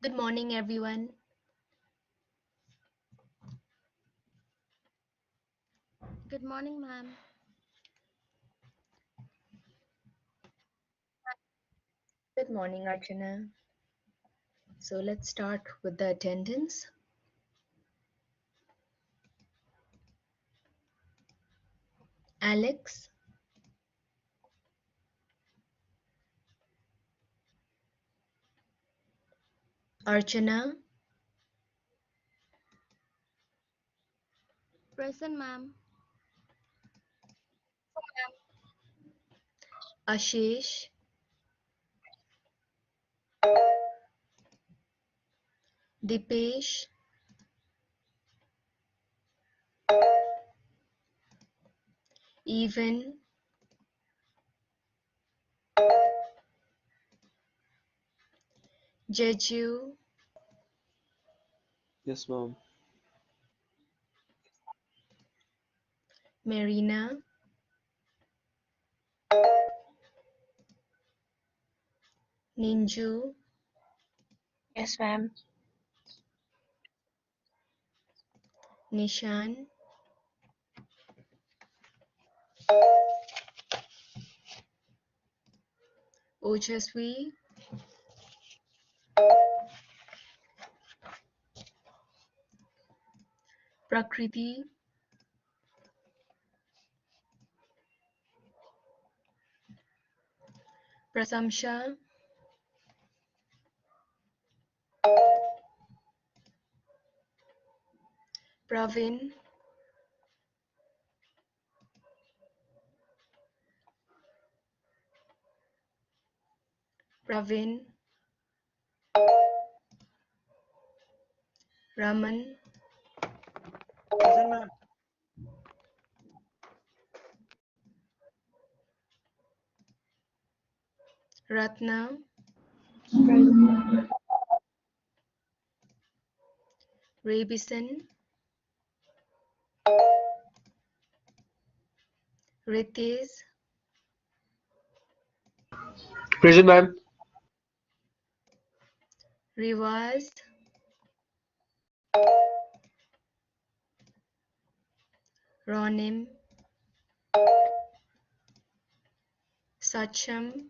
Good morning, everyone. Good morning, ma'am. Good morning, Archana. So let's start with the attendance. Alex, Archana, Present, ma'am. Ashish, Dipesh, Even, Jeju, Yes, ma'am. Marina, Ninju, Yes, ma'am. Nishan, Ojaswi, Prakriti, Prasamsha, Pravin, Pravin, Raman, Present, ma'am. Ratna, Rebison, Ritesh, Present, ma'am. Rivaz, Ronim, Sacham,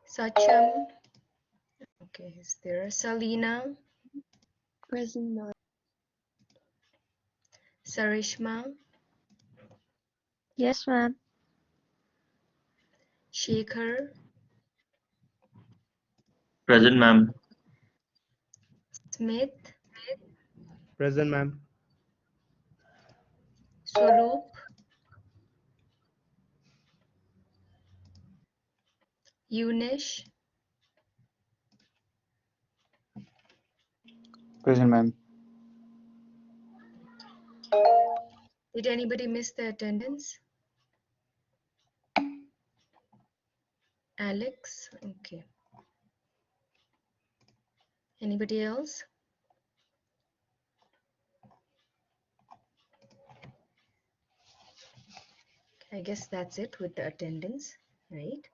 Sacham, okay, is there Salina, Present, ma'am. Sarishma, Yes, ma'am. Shekhar, Present, ma'am. Smith, Present, ma'am. Swaroop, Unish, Present, ma'am. did anybody miss the attendance? Alex, okay. Anybody else? I guess that's it with the attendance, right?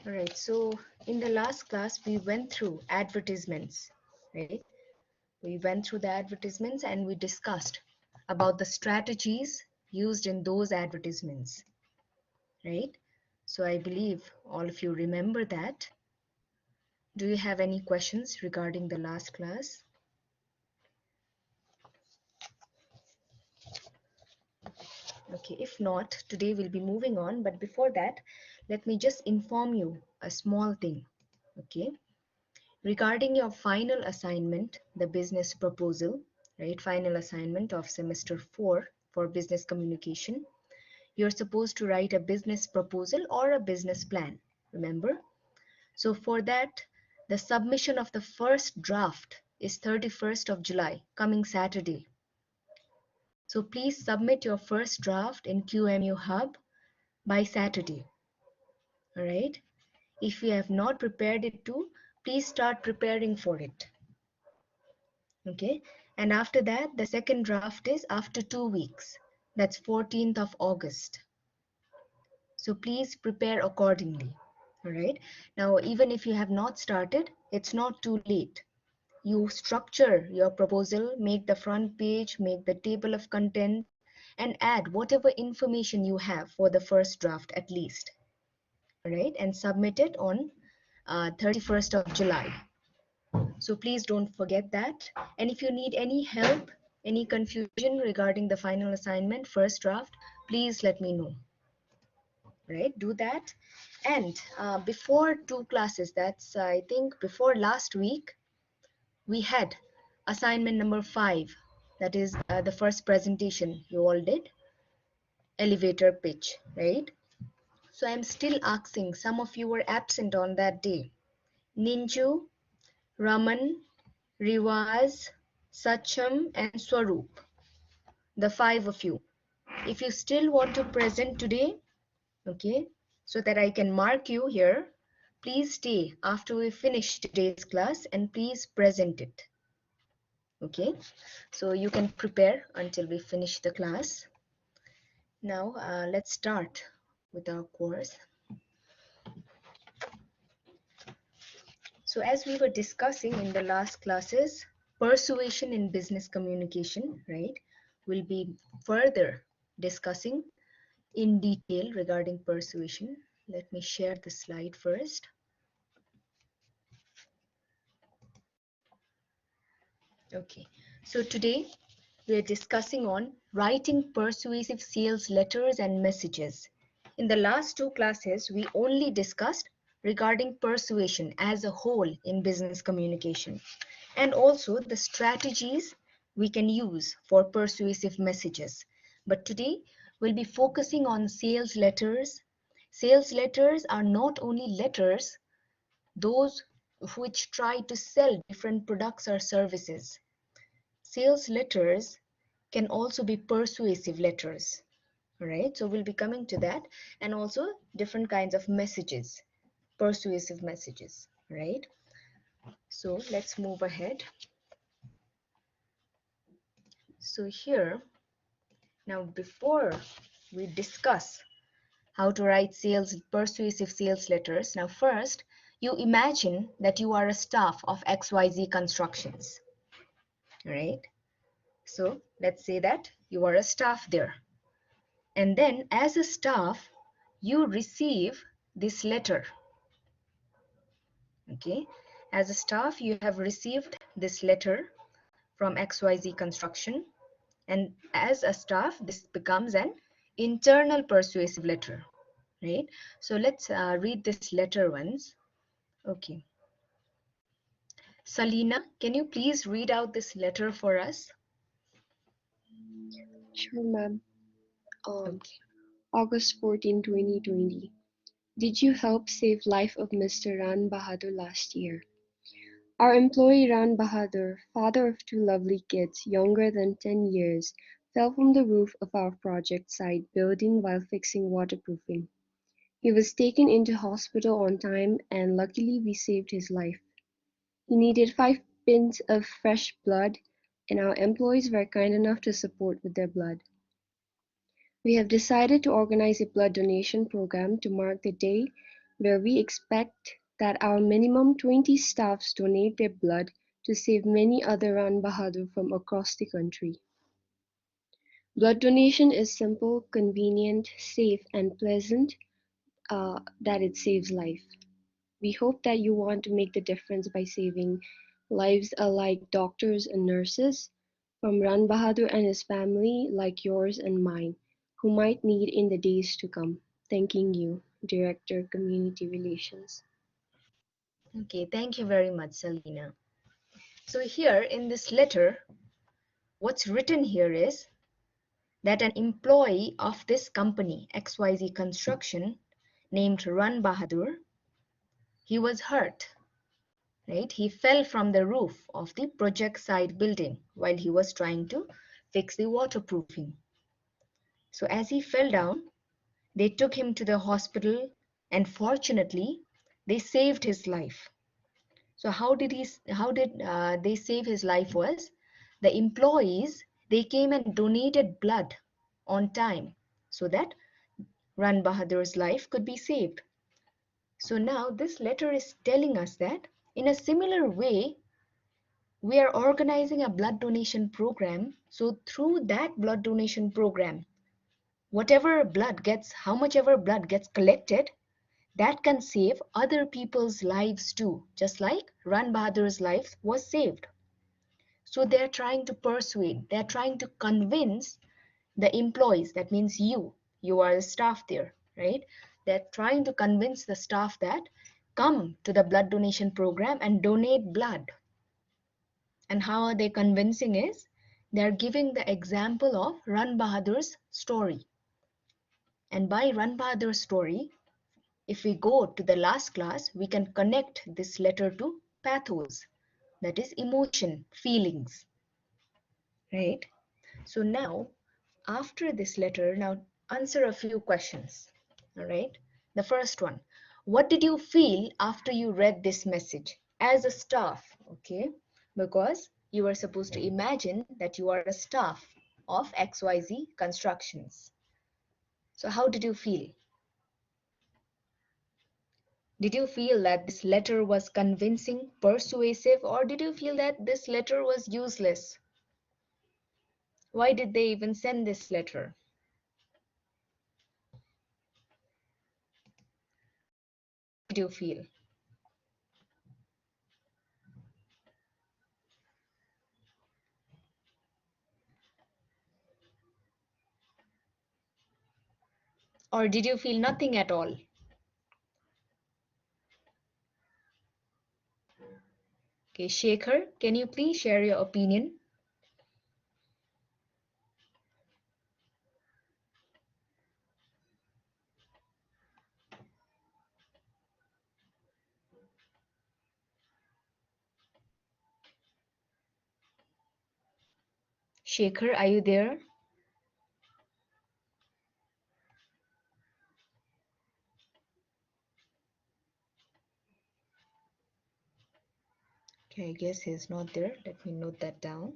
All right, so in the last class, we went through advertisements, right? We went through the advertisements and we discussed about the strategies used in those advertisements, right? So I believe all of you remember that. Do you have any questions regarding the last class? Okay, if not, today we'll be moving on. But before that, let me just inform you a small thing, okay? Regarding your final assignment, the business proposal, right? Final assignment of semester 4 for business communication. You're supposed to write a business proposal or a business plan, remember? So for that, the submission of the first draft is 31st of July, coming Saturday. So please submit your first draft in QMU Hub by Saturday. All right. If you have not prepared it too, please start preparing for it. Okay. And after that, the second draft is after 2 weeks. That's 14th of August. So please prepare accordingly. All right. Now, even if you have not started, it's not too late. You structure your proposal, make the front page, make the table of content, and add whatever information you have for the first draft at least. All right. And submit it on 31st of July. So please don't forget that. And if you need any help, any confusion regarding the final assignment, first draft, please let me know. Right, do that. And before 2 classes, that's I think before last week, we had assignment number 5. That is the first presentation you all did, elevator pitch, right? So I'm still asking, some of you were absent on that day. Ninju, Raman, Riwaz, Sacham, and Swaroop, the 5 of you. If you still want to present today, okay, so that I can mark you here, please stay after we finish today's class and please present it. Okay, so you can prepare until we finish the class. Now let's start with our course. So as we were discussing in the last classes, persuasion in business communication, right? We'll be further discussing in detail regarding persuasion. Let me share the slide first. Okay, so today we're discussing on writing persuasive sales letters and messages. In the last 2 classes, we only discussed regarding persuasion as a whole in business communication, and also the strategies we can use for persuasive messages. But today we'll be focusing on sales letters. Sales letters are not only letters, those which try to sell different products or services. Sales letters can also be persuasive letters. All right, so we'll be coming to that, and also different kinds of messages, persuasive messages, right? So let's move ahead. So here, now before we discuss how to write persuasive sales letters, now first you imagine that you are a staff of XYZ Constructions, right? So let's say that you are a staff there. And then as a staff, you receive this letter. Okay, as a staff, you have received this letter from XYZ Construction. And as a staff, this becomes an internal persuasive letter, right? So let's read this letter once. Okay. Salina, can you please read out this letter for us? Sure, ma'am. Okay. August 14, 2020. Did you help save life of Mr. Ran Bahadur last year? Our employee Ran Bahadur, father of 2 lovely kids younger than 10 years, fell from the roof of our project site building while fixing waterproofing. He was taken into hospital on time and luckily we saved his life. He needed 5 pints of fresh blood and our employees were kind enough to support with their blood. We have decided to organize a blood donation program to mark the day, where we expect that our minimum 20 staffs donate their blood to save many other Ran Bahadur from across the country. Blood donation is simple, convenient, safe, and pleasant, that it saves life. We hope that you want to make the difference by saving lives like doctors and nurses, from Ran Bahadur and his family, like yours and mine, who might need in the days to come. Thanking you, Director, Community Relations. Okay, thank you very much, Salina. So here in this letter, what's written here is that an employee of this company, XYZ Construction, named Ran Bahadur, he was hurt, right? He fell from the roof of the project site building while he was trying to fix the waterproofing. So as he fell down, they took him to the hospital and fortunately, they saved his life. So how did they save his life was the employees, they came and donated blood on time so that Ran Bahadur's life could be saved. So now this letter is telling us that in a similar way, we are organizing a blood donation program. So through that blood donation program, how much ever blood gets collected, that can save other people's lives too, just like Ran Bahadur's life was saved. So they're trying to persuade, they're trying to convince the employees, that means you are the staff there, right? They're trying to convince the staff that come to the blood donation program and donate blood. And how are they convincing is they're giving the example of Ran Bahadur's story. And by Ran Bahadur's story, if we go to the last class, we can connect this letter to pathos, that is emotion, feelings, right? So now, after this letter, now answer a few questions, all right? The first one, what did you feel after you read this message as a staff, okay? Because you are supposed to imagine that you are a staff of XYZ Constructions. So how did you feel? Did you feel that this letter was convincing, persuasive, or did you feel that this letter was useless? Why did they even send this letter? How did you feel? Or did you feel nothing at all? Okay, Shekhar, can you please share your opinion? Shekhar, are you there? Okay, I guess he's not there. Let me note that down.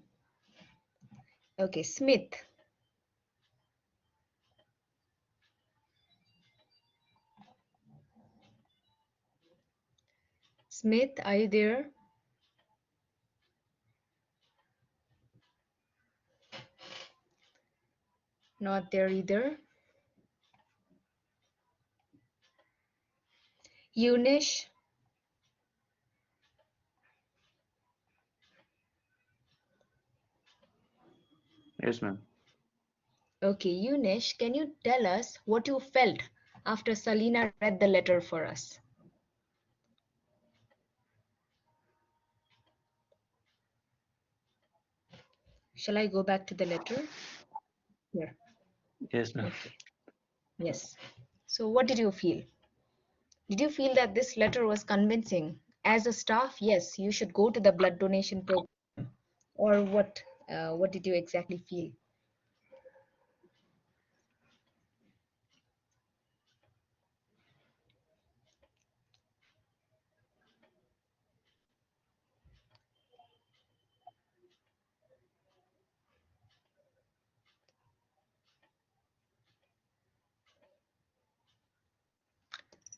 Okay, Smith. Smith, are you there? Not there either. Eunice? Yes, ma'am. Okay, Eunice, can you tell us what you felt after Salina read the letter for us? Shall I go back to the letter? Here. Yes, ma'am. Okay. Yes. So what did you feel? Did you feel that this letter was convincing? As a staff, yes, you should go to the blood donation program. Or what? What did you exactly feel?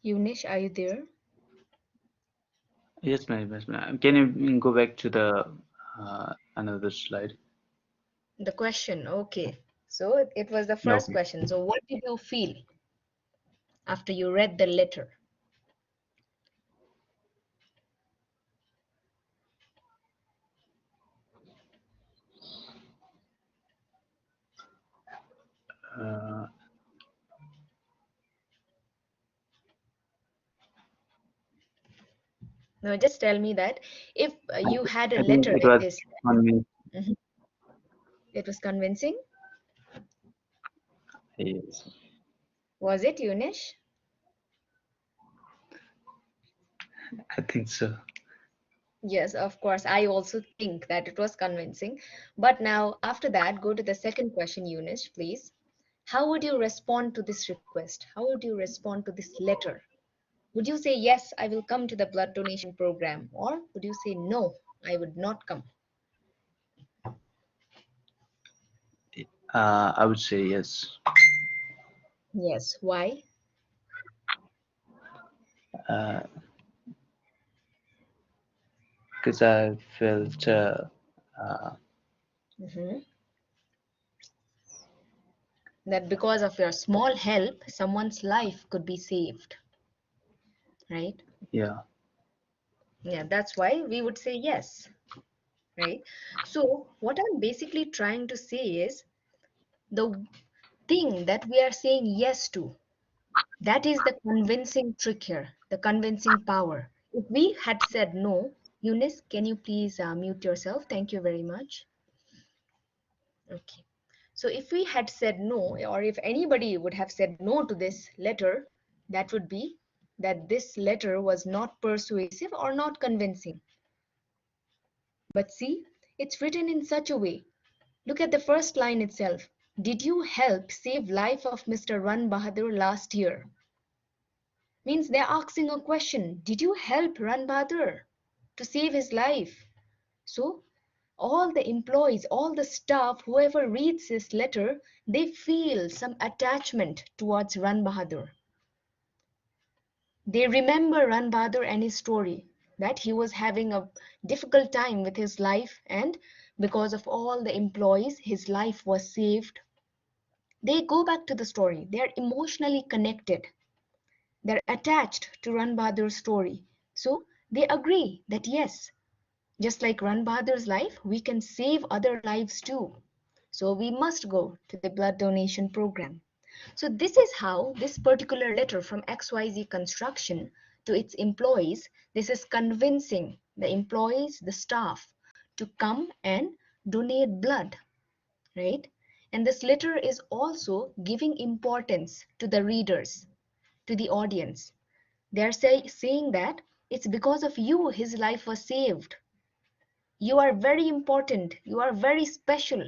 Eunice, are you there? Yes, ma'am. Yes, ma'am. Can you go back to the another slide? The question, okay. So it was the first Okay. question. So what did you feel after you read the letter? Uh, No, just tell me that if you had a I think letter it like was this, convincing. mhm, it was convincing. Yes, Was it, Eunice? I think so. Yes, of course. I also think that it was convincing. But now, after that, go to the second question, Eunice, please. How would you respond to this request? How would you respond to this letter? Would you say, yes, I will come to the blood donation program? Or would you say, no, I would not come? I would say yes. Yes. Why? Because I felt Mhm. That because of your small help, someone's life could be saved, right? yeah, Yeah, that's why we would say yes, right? So, what I'm basically trying to say is the thing that we are saying yes to, that is the convincing trick here, the convincing power. If we had said no, Eunice, can you please mute yourself? Thank you very much. Okay. So if we had said no, or if anybody would have said no to this letter, that would be that this letter was not persuasive or not convincing. But see, it's written in such a way. Look at the first line itself. Did you help save life of Mr. Ran Bahadur last year? Means they're asking a question. Did you help Ran Bahadur to save his life? So all the employees, all the staff, whoever reads this letter, they feel some attachment towards Ran Bahadur. They remember Ran Bahadur and his story, that he was having a difficult time with his life, and because of all the employees, his life was saved. They go back to the story. They are emotionally connected. They're attached to Ran Bahadur's story. So they agree that yes, just like Ran Bahadur's life, we can save other lives too. So we must go to the blood donation program. So this is how this particular letter from XYZ Construction to its employees, this is convincing the employees, the staff to come and donate blood, right? And this letter is also giving importance to the readers, to the audience. They are saying that it's because of you his life was saved. You are very important. You are very special.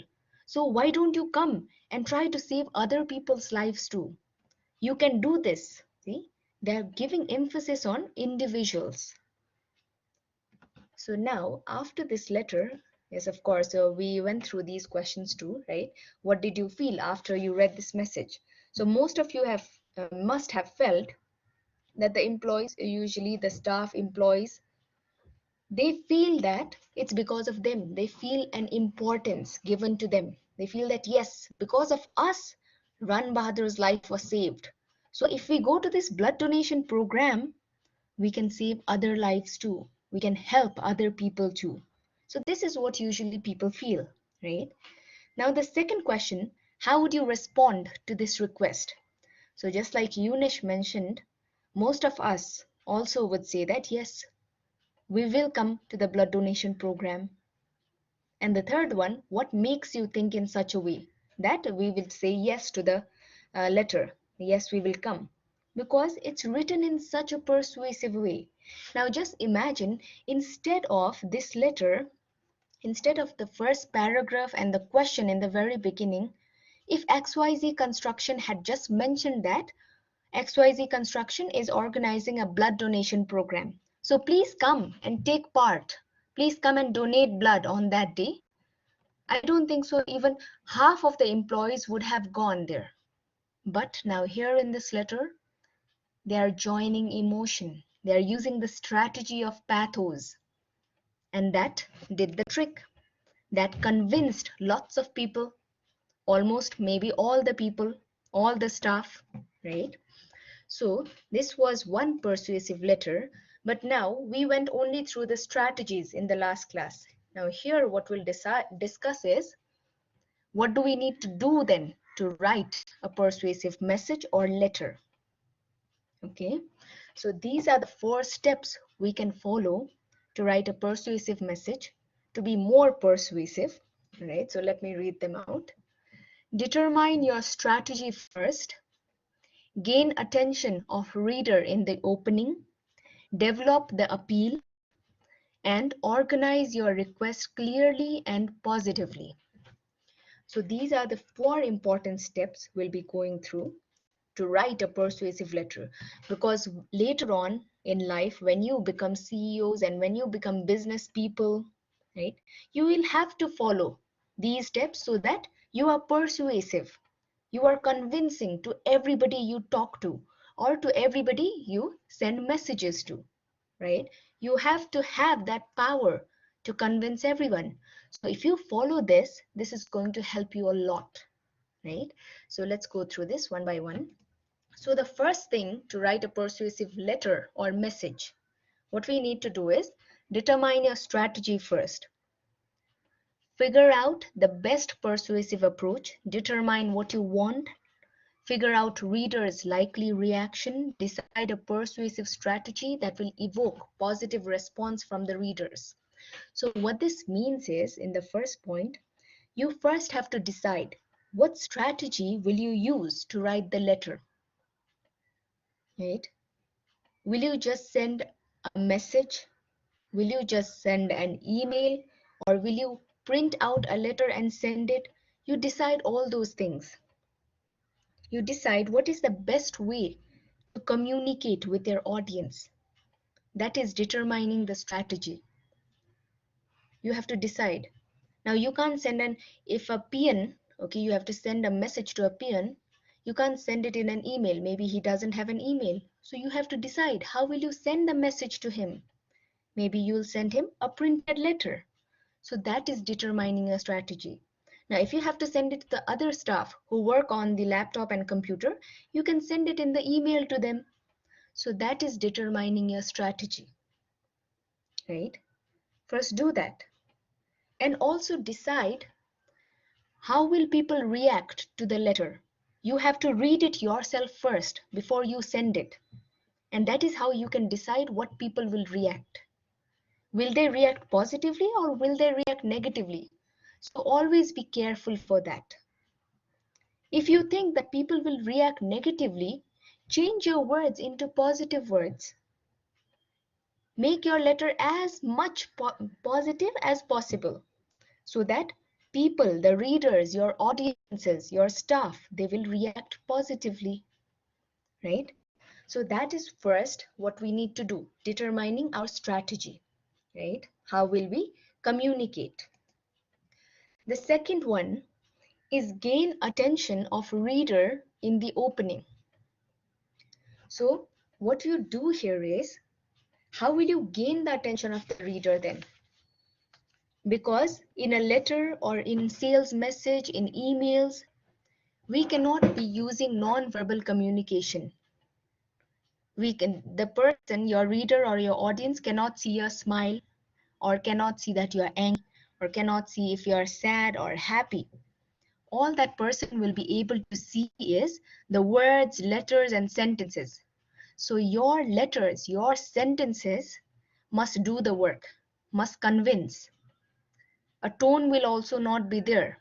So why don't you come and try to save other people's lives too? You can do this. See, they're giving emphasis on individuals. So now, after this letter, yes, of course, we went through these questions too, right? What did you feel after you read this message? So most of you have must have felt that the employees, usually the staff employees, they feel that it's because of them. They feel an importance given to them. They feel that yes, because of us, Ran Bahadur's life was saved. So if we go to this blood donation program, we can save other lives too. We can help other people too. So this is what usually people feel, right? Now the second question, how would you respond to this request? So just like Eunice mentioned, most of us also would say that yes, we will come to the blood donation program. And the third one, what makes you think in such a way that we will say yes to the letter? Yes, we will come. Because it's written in such a persuasive way. Now just imagine, instead of this letter, instead of the first paragraph and the question in the very beginning, if XYZ Construction had just mentioned that XYZ Construction is organizing a blood donation program. So please come and take part. Please come and donate blood on that day. I don't think so even half of the employees would have gone there. But now here in this letter, they are joining emotion. They are using the strategy of pathos. And that did the trick. That convinced lots of people, almost maybe all the people, all the staff, right? So this was one persuasive letter, but now we went only through the strategies in the last class. Now here what we'll discuss is what do we need to do then to write a persuasive message or letter. Okay, so these are the 4 steps we can follow to write a persuasive message, to be more persuasive. Right, so let me read them out. Determine your strategy first. Gain attention of reader in the opening. Develop the appeal and organize your request clearly and positively. So these are the 4 important steps we'll be going through to write a persuasive letter, because later on in life, when you become CEOs and when you become business people, right, you will have to follow these steps so that you are persuasive. You are convincing to everybody you talk to or to everybody you send messages to, right? You have to have that power to convince everyone. So if you follow this, this is going to help you a lot, right? So let's go through this one by one. So the first thing to write a persuasive letter or message, what we need to do is determine your strategy first. Figure out the best persuasive approach, determine what you want, figure out readers' likely reaction, decide a persuasive strategy that will evoke positive response from the readers. So what this means is, in the first point, you first have to decide what strategy will you use to write the letter, right? Will you just send a message? Will you just send an email? Or will you print out a letter and send it? You decide all those things. You decide what is the best way to communicate with your audience. That is determining the strategy. You have to decide. Now you can't send if a peon, okay, you have to send a message to a peon, you can't send it in an email. Maybe he doesn't have an email. So you have to decide, how will you send the message to him? Maybe you'll send him a printed letter. So that is determining a strategy. Now, if you have to send it to the other staff who work on the laptop and computer, you can send it in the email to them. So that is determining your strategy, right? First do that. And also decide, how will people react to the letter? You have to read it yourself first before you send it. And that is how you can decide what people will react. Will they react positively or will they react negatively? So always be careful for that. If you think that people will react negatively, change your words into positive words. Make your letter as much positive as possible so that people, the readers, your audiences, your staff, they will react positively, right? So that is first what we need to do, determining our strategy, right? How will we communicate? The second one is gain attention of reader in the opening. So what you do here is, how will you gain the attention of the reader then? Because in a letter or in sales message, in emails, we cannot be using non-verbal communication. The person, your reader or your audience cannot see your smile or cannot see that you are angry or cannot see if you are sad or happy. All that person will be able to see is the words, letters, and sentences. So your letters, your sentences must do the work, must convince. A tone will also not be there,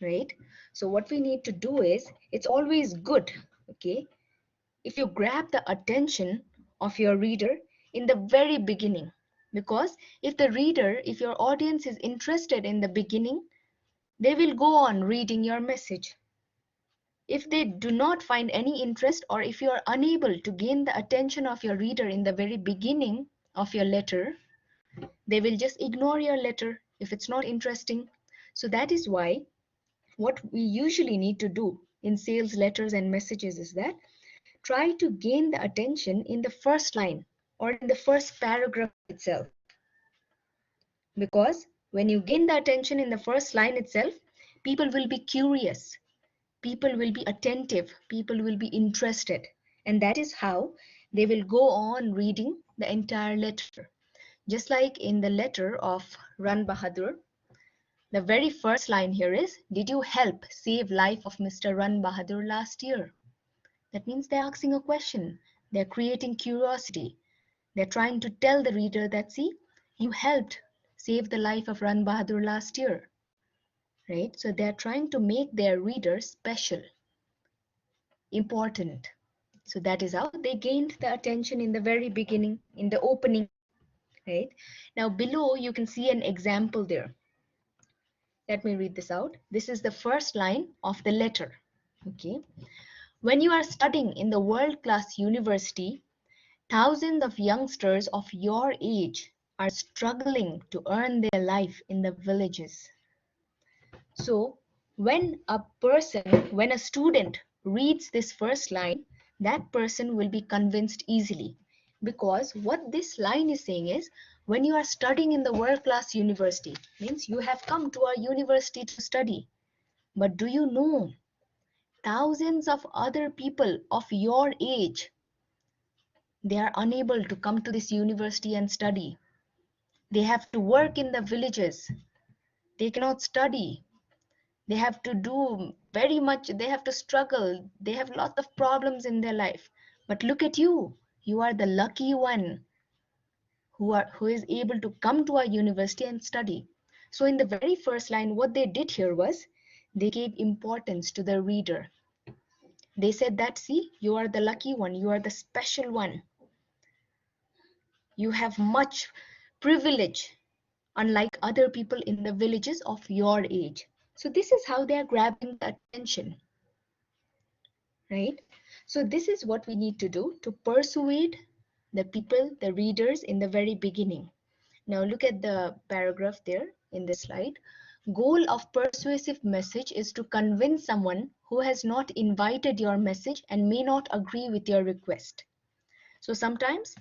right? So what we need to do is, it's always good, okay, if you grab the attention of your reader in the very beginning. Because if your audience is interested in the beginning, they will go on reading your message. If they do not find any interest, or if you are unable to gain the attention of your reader in the very beginning of your letter, they will just ignore your letter if it's not interesting. So that is why what we usually need to do in sales letters and messages is that try to gain the attention in the first line or in the first paragraph itself. Because when you gain the attention in the first line itself, people will be curious, people will be attentive, people will be interested, and that is how they will go on reading the entire letter. Just like in the letter of Ran Bahadur, the very first line here is, did you help save life of Mr. Ran Bahadur last year? That means they're asking a question. They're creating curiosity. They're trying to tell the reader that, see, you helped save the life of Ran Bahadur last year, right? So they're trying to make their reader special, important. So that is how they gained the attention in the very beginning, in the opening, right? Now below you can see an example there. Let me read this out. This is the first line of the letter. Okay. When you are studying in the world-class university, thousands of youngsters of your age are struggling to earn their life in the villages. So when a student reads this first line, that person will be convinced easily. Because what this line is saying is, when you are studying in the world-class university, means you have come to our university to study. But do you know, thousands of other people of your age, they are unable to come to this university and study. They have to work in the villages. They cannot study. They have to do very much, they have to struggle, they have lots of problems in their life. But look at you, you are the lucky one who is able to come to our university and study. So in the very first line, what they did here was they gave importance to the reader. They said that, see, you are the lucky one, you are the special one, you have much privilege unlike other people in the villages of your age. So this is how they are grabbing the attention. Right? So this is what we need to do to persuade the people, the readers in the very beginning. Now look at the paragraph there in this slide. Goal of persuasive message is to convince someone who has not invited your message and may not agree with your request. So sometimes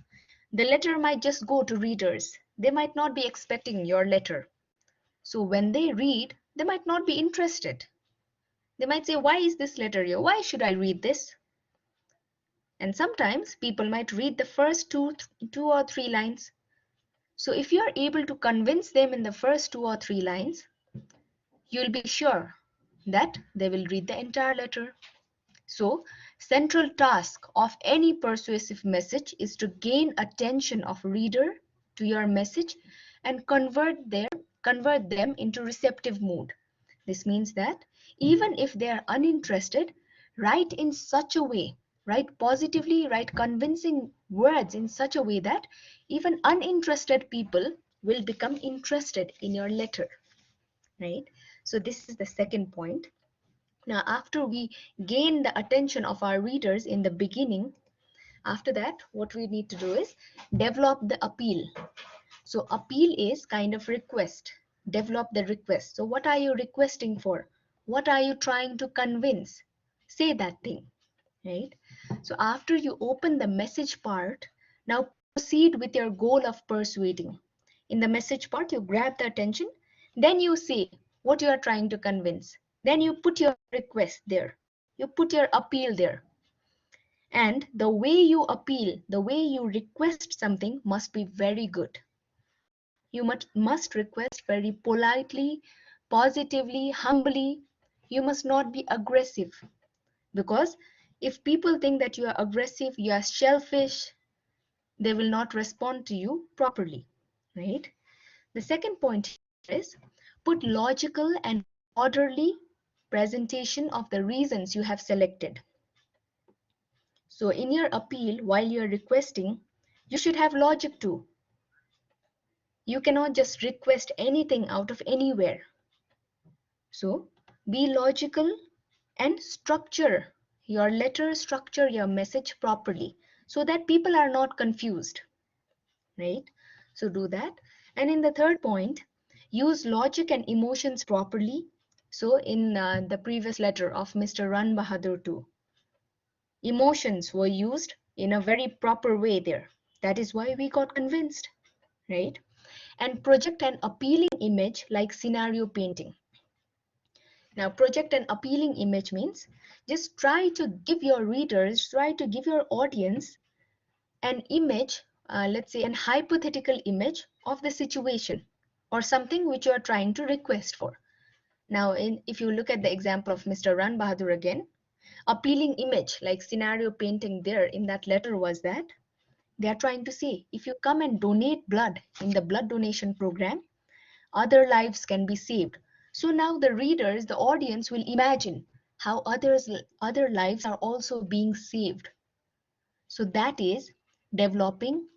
the letter might just go to readers. They might not be expecting your letter. So when they read, they might not be interested. They might say, why is this letter here? Why should I read this? And sometimes people might read the first two or three lines. So if you are able to convince them in the first 2 or 3 lines, you'll be sure that they will read the entire letter. So central task of any persuasive message is to gain attention of reader to your message and convert them into receptive mood. This means that even if they are uninterested, write in such a way, write positively, write convincing words in such a way that even uninterested people will become interested in your letter, right? So this is the second point. Now, after we gain the attention of our readers in the beginning, after that, what we need to do is develop the appeal. So appeal is kind of request. Develop the request. So what are you requesting for? What are you trying to convince? Say that thing, right? So after you open the message part, now proceed with your goal of persuading. In the message part, you grab the attention, then you say what you are trying to convince. Then you put your request there. You put your appeal there. And the way you appeal, the way you request something must be very good. You must request very politely, positively, humbly. You must not be aggressive. Because if people think that you are aggressive, you are shellfish, they will not respond to you properly, right? The second point is put logical and orderly presentation of the reasons you have selected. So in your appeal, while you are requesting, you should have logic too. You cannot just request anything out of anywhere. So be logical and structure your letter, structure your message properly so that people are not confused, right? So do that. And in the third point, use logic and emotions properly. So in the previous letter of Mr. Ran Bahadur too, emotions were used in a very proper way there. That is why we got convinced, right? And project an appealing image like scenario painting. Now, project an appealing image means just try to give your readers, try to give your audience an image, let's say an hypothetical image of the situation or something which you are trying to request for. Now, if you look at the example of Mr. Ran Bahadur again, appealing image like scenario painting there in that letter was that they are trying to say, if you come and donate blood in the blood donation program, other lives can be saved. So now the readers, the audience will imagine how other lives are also being saved. So that is developing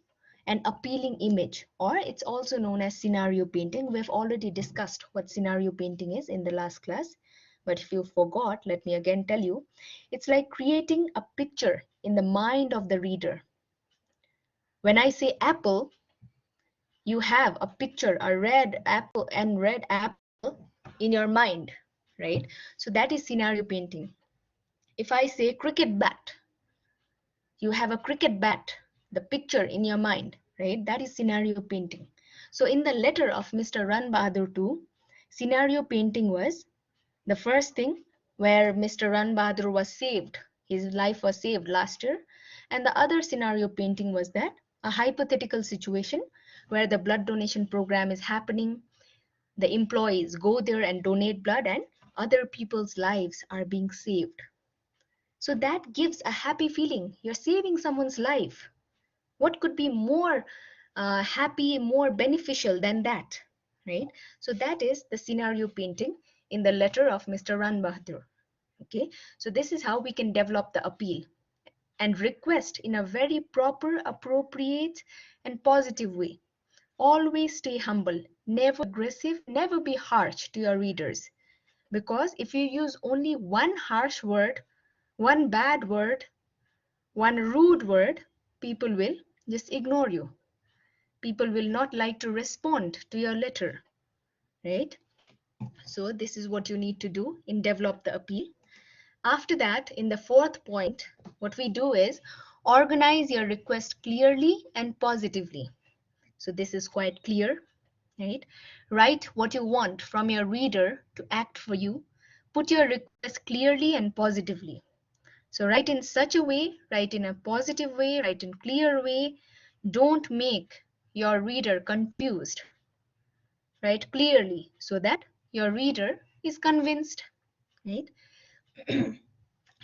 an appealing image, or it's also known as scenario painting. We've already discussed what scenario painting is in the last class, but if you forgot, let me again tell you. It's like creating a picture in the mind of the reader. When I say apple, you have a picture, a red apple in your mind. right? So that is scenario painting. If I say cricket bat, you have a cricket bat, the picture in your mind, right? That is scenario painting. So in the letter of Mr. Ran Bahadur II, scenario painting was the first thing where Mr. Ran Bahadur was saved. His life was saved last year. And the other scenario painting was that a hypothetical situation where the blood donation program is happening. The employees go there and donate blood and other people's lives are being saved. So that gives a happy feeling. You're saving someone's life. What could be more happy, more beneficial than that, right? So that is the scenario painting in the letter of Mr. Ran Bahadur. Okay, so this is how we can develop the appeal and request in a very proper, appropriate, and positive way. Always stay humble, never aggressive, never be harsh to your readers. Because if you use only one harsh word, one bad word, one rude word, people will just ignore you. People will not like to respond to your letter, right? So this is what you need to do in develop the appeal. After that, in the fourth point, what we do is organize your request clearly and positively. So this is quite clear, right? Write what you want from your reader to act for you. Put your request clearly and positively. So write in such a way, write in a positive way, write in clear way. Don't make your reader confused. Write clearly so that your reader is convinced, right?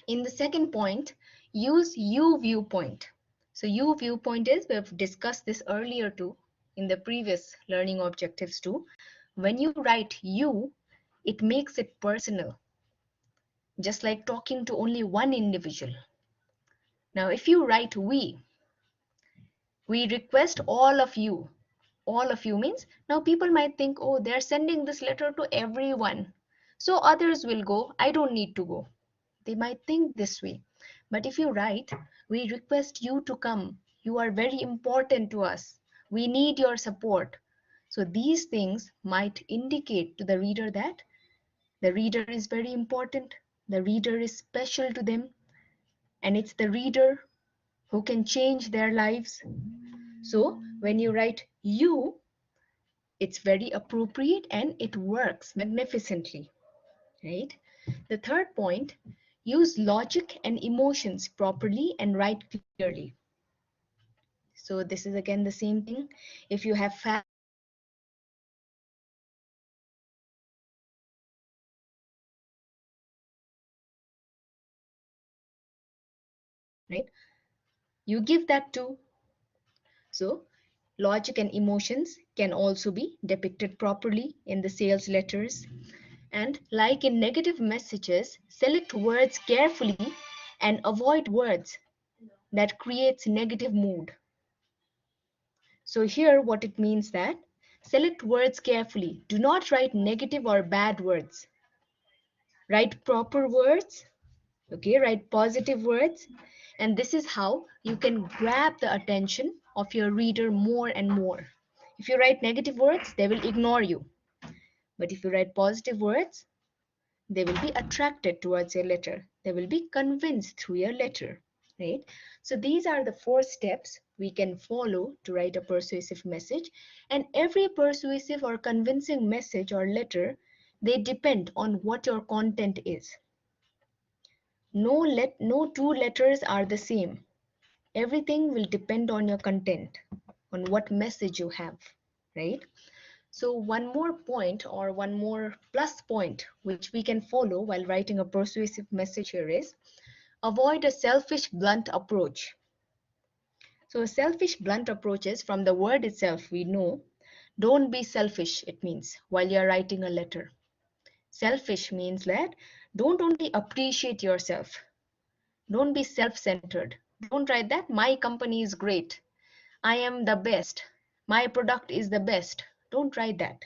In the second point, use you viewpoint. So you viewpoint is, we have discussed this earlier too, in the previous learning objectives too. When you write you, it makes it personal, just like talking to only one individual. Now, if you write we request all of you. All of you means now people might think, oh, they're sending this letter to everyone. So others will go, I don't need to go. They might think this way. But if you write, we request you to come. You are very important to us. We need your support. So these things might indicate to the reader that the reader is very important. The reader is special to them. And it's the reader who can change their lives. So when you write you, it's very appropriate and it works magnificently, right? The third point, use logic and emotions properly and write clearly. So this is again the same thing. If you have facts, right? You give that too. So logic and emotions can also be depicted properly in the sales letters. And like in negative messages, select words carefully and avoid words that creates negative mood. So here what it means that select words carefully. Do not write negative or bad words. Write proper words, okay? Write positive words. And this is how you can grab the attention of your reader more and more. If you write negative words, they will ignore you. But if you write positive words, they will be attracted towards your letter. They will be convinced through your letter, right? So these are the 4 steps we can follow to write a persuasive message. And every persuasive or convincing message or letter, they depend on what your content is. No two letters are the same. Everything will depend on your content, on what message you have, right? So one more point or one more plus point which we can follow while writing a persuasive message here is avoid a selfish, blunt approach. So a selfish, blunt approach is, from the word itself we know, don't be selfish, it means, while you're writing a letter. Selfish means that don't only appreciate yourself. Don't be self-centered. Don't write that my company is great. I am the best. My product is the best. Don't write that.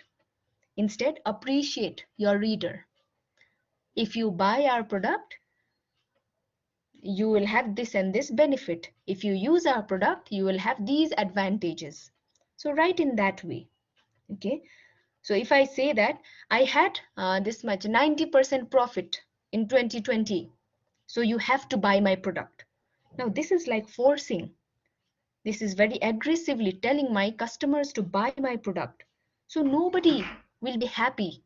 Instead, appreciate your reader. If you buy our product, you will have this and this benefit. If you use our product, you will have these advantages. So write in that way. Okay. So if I say that I had this much 90% profit in 2020, so you have to buy my product. Now this is like forcing. This is very aggressively telling my customers to buy my product. So nobody will be happy.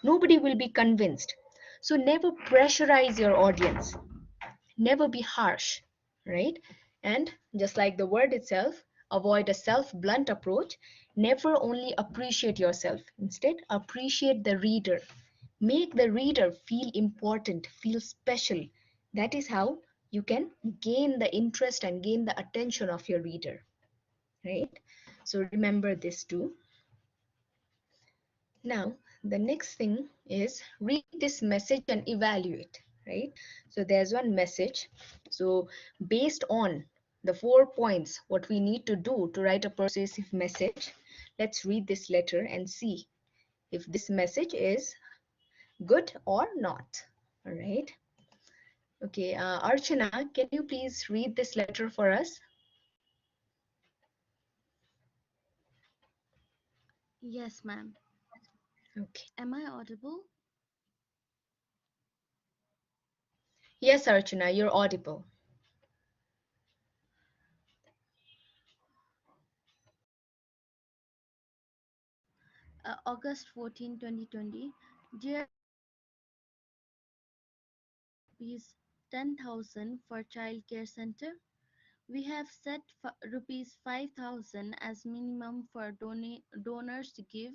Nobody will be convinced. So never pressurize your audience. Never be harsh, right? And just like the word itself, avoid a self-blunt approach. Never only appreciate yourself. Instead, appreciate the reader. Make the reader feel important, feel special. That is how you can gain the interest and gain the attention of your reader, right? So remember this too. Now, the next thing is read this message and evaluate, right? So there's one message. So based on the 4 points, what we need to do to write a persuasive message, let's read this letter and see if this message is good or not. All right. Okay, Archana, can you please read this letter for us? Yes, ma'am. Okay. Am I audible? Yes, Archana, you're audible. August 14, 2020. Dear rupees 10,000 for child care center. We have set rupees 5,000 as minimum for donors to give,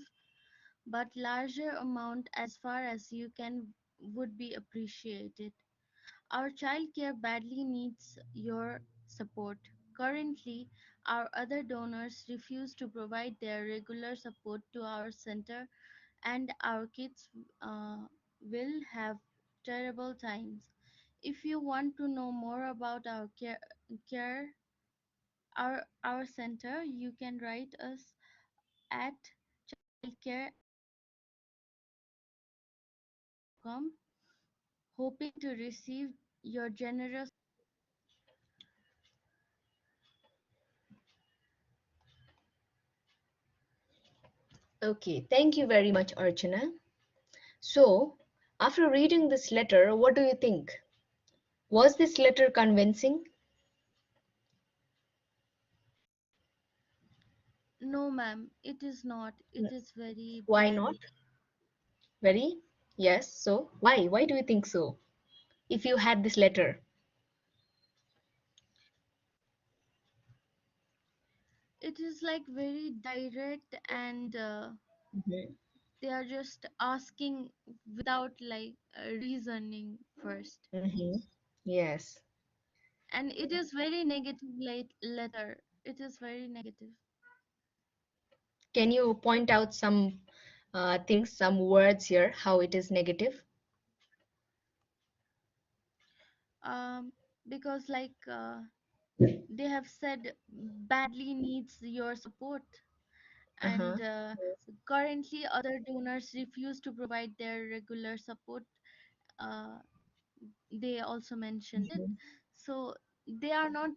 but larger amount as far as you can would be appreciated. Our childcare badly needs your support. Currently, our other donors refuse to provide their regular support to our center, and our kids will have terrible times. If you want to know more about our care our center, you can write us at childcare@com, hoping to receive your generous. Okay, thank you very much, Archana. So, after reading this letter, what do you think? Was this letter convincing? No, ma'am, it is not. It is very Why not? bland. Very? Yes. So, why? Why do you think so? If you had this letter. It is like very direct, and Mhm, they are just asking without like reasoning first. mhm. Yes. And it is very negative letter. It is very negative. Can you point out some things, some words here, how it is negative? um because they have said badly needs your support, Uh-huh. and currently other donors refuse to provide their regular support. uh, they also mentioned it, Mhm, so they are not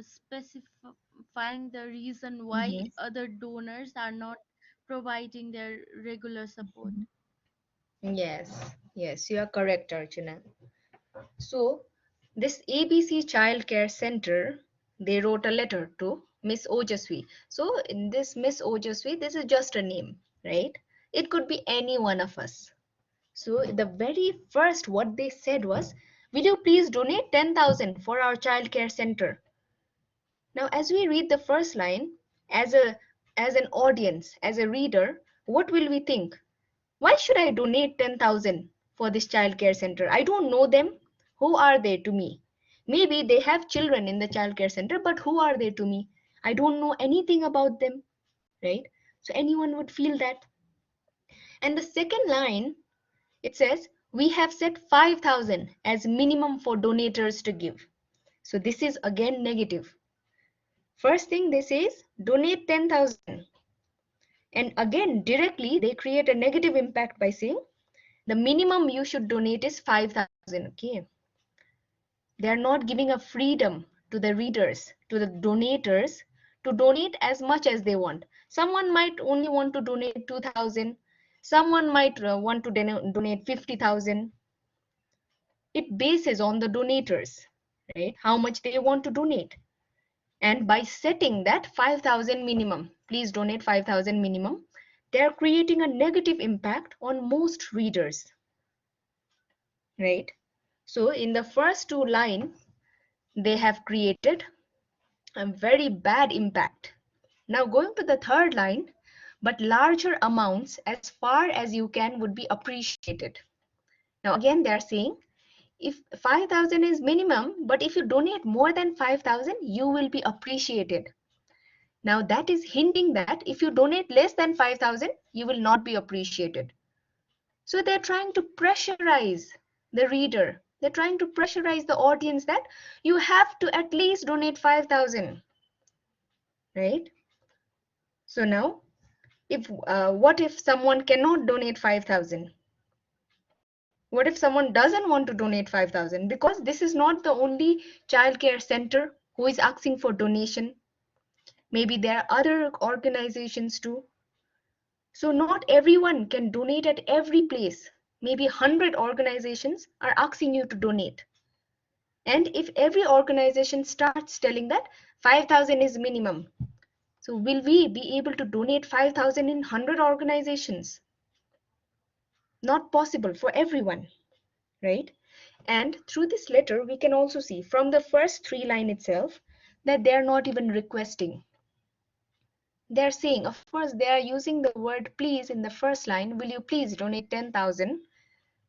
specifying the reason why mhm, other donors are not providing their regular support. mhm. Yes. Yes, you are correct, Archana. So, this ABC Child Care Center, they wrote a letter to Miss Ojaswi. So, in this Miss Ojaswi, this is just a name, right? It could be any one of us. So, the very first what they said was, will you please donate 10,000 for our child care center? Now, as we read the first line, as a as an audience, as a reader, what will we think? Why should I donate 10,000 for this child care center? I don't know them. Who are they to me? Maybe they have children in the child care center, but who are they to me? I don't know anything about them, right? So anyone would feel that. And the second line, it says, we have set 5,000 as minimum for donators to give. So this is again negative. First thing they say is donate 10,000. And again, directly, they create a negative impact by saying the minimum you should donate is 5,000. Okay. They are not giving a freedom to the readers, to the donators to donate as much as they want. Someone might only want to donate 2,000. Someone might want to donate 50,000. It bases on the donators, right? How much they want to donate. And by setting that 5,000 minimum, please donate 5,000 minimum, they are creating a negative impact on most readers, right? So in the first two lines, they have created a very bad impact. Now going to the third line, but larger amounts as far as you can would be appreciated. Now again, they are saying if 5,000 is minimum, but if you donate more than 5,000, you will be appreciated. Now that is hinting that if you donate less than 5,000, you will not be appreciated. So they're trying to pressurize the reader. They're trying to pressurize the audience that you have to at least donate 5,000, right? So now, if what if someone cannot donate 5,000? What if someone doesn't want to donate 5,000? Because this is not the only childcare center who is asking for donation. Maybe there are other organizations too. So not everyone can donate at every place. Maybe 100 organizations are asking you to donate. And if every organization starts telling that 5,000 is minimum, so will we be able to donate 5,000 in 100 organizations? Not possible for everyone, right? And through this letter, we can also see from the first three line itself that they are not even requesting. They are saying, of course, they are using the word please in the first line. Will you please donate 10,000?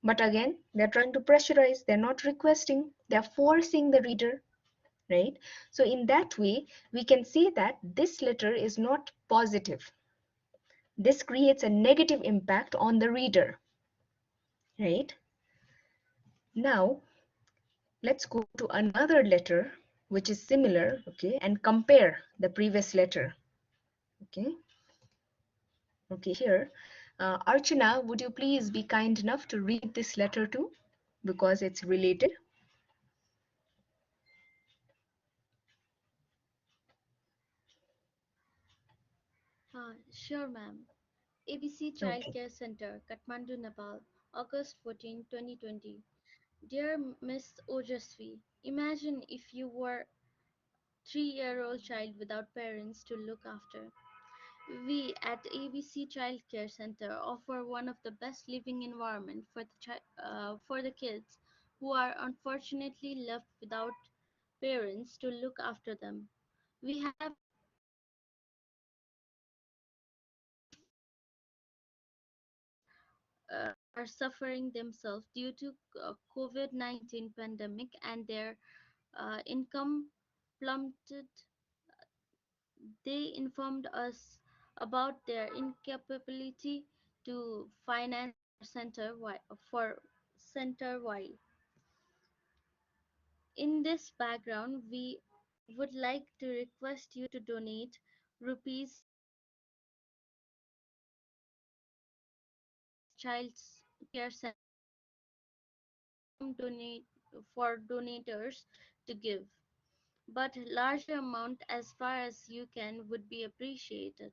But again, they're trying to pressurize. They're not requesting. They're forcing the reader, right? So in that way, we can see that this letter is not positive. This creates a negative impact on the reader, right? Now, let's go to another letter which is similar, okay, and compare the previous letter, okay? Okay, here, Archana, would you please be kind enough to read this letter too, because it's related? Sure, ma'am. ABC Okay. Childcare Center, Kathmandu, Nepal, August 14, 2020. Dear Miss Ojasvi, imagine if you were 3-year-old child without parents to look after. We at ABC Child Care Center offer one of the best living environment for the kids who are unfortunately left without parents to look after them. We have are suffering themselves due to COVID-19 pandemic and their income plummeted. They informed us about their incapability to finance for center wide. In this background, we would like to request you to donate rupees 10,000 Child Care Center donate for donators to give, but larger amount as far as you can would be appreciated.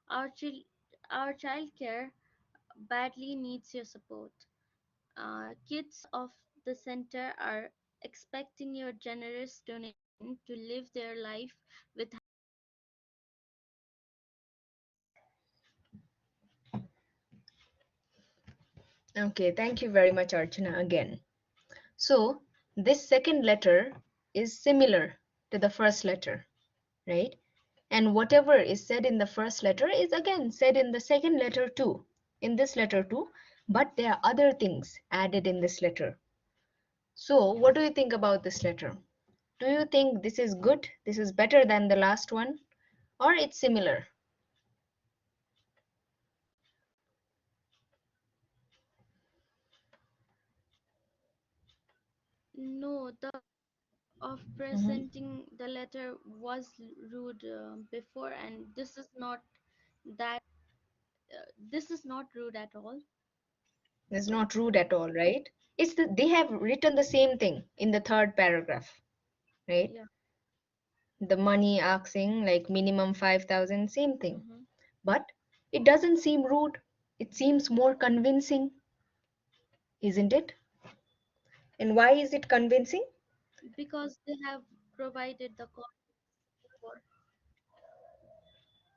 Our chil- our childcare badly needs your support. Kids of the center are expecting your generous donation to live their life with. Okay, thank you very much, Archana, again. So this second letter is similar to the first letter, right? And whatever is said in the first letter is again said in the second letter too, in this letter too, but there are other things added in this letter. So what do you think about this letter? Do you think this is good? This is better than the last one? Or it's similar? No, the of Mhm. presenting the letter was rude before, and that this is not rude at all. It's not rude at all, right? They have written the same thing in the third paragraph, right? Yeah. The money asking like minimum 5,000, same thing. Mm-hmm. But it doesn't seem rude. It seems more convincing, isn't it? And why is it convincing? Because they have provided the context before.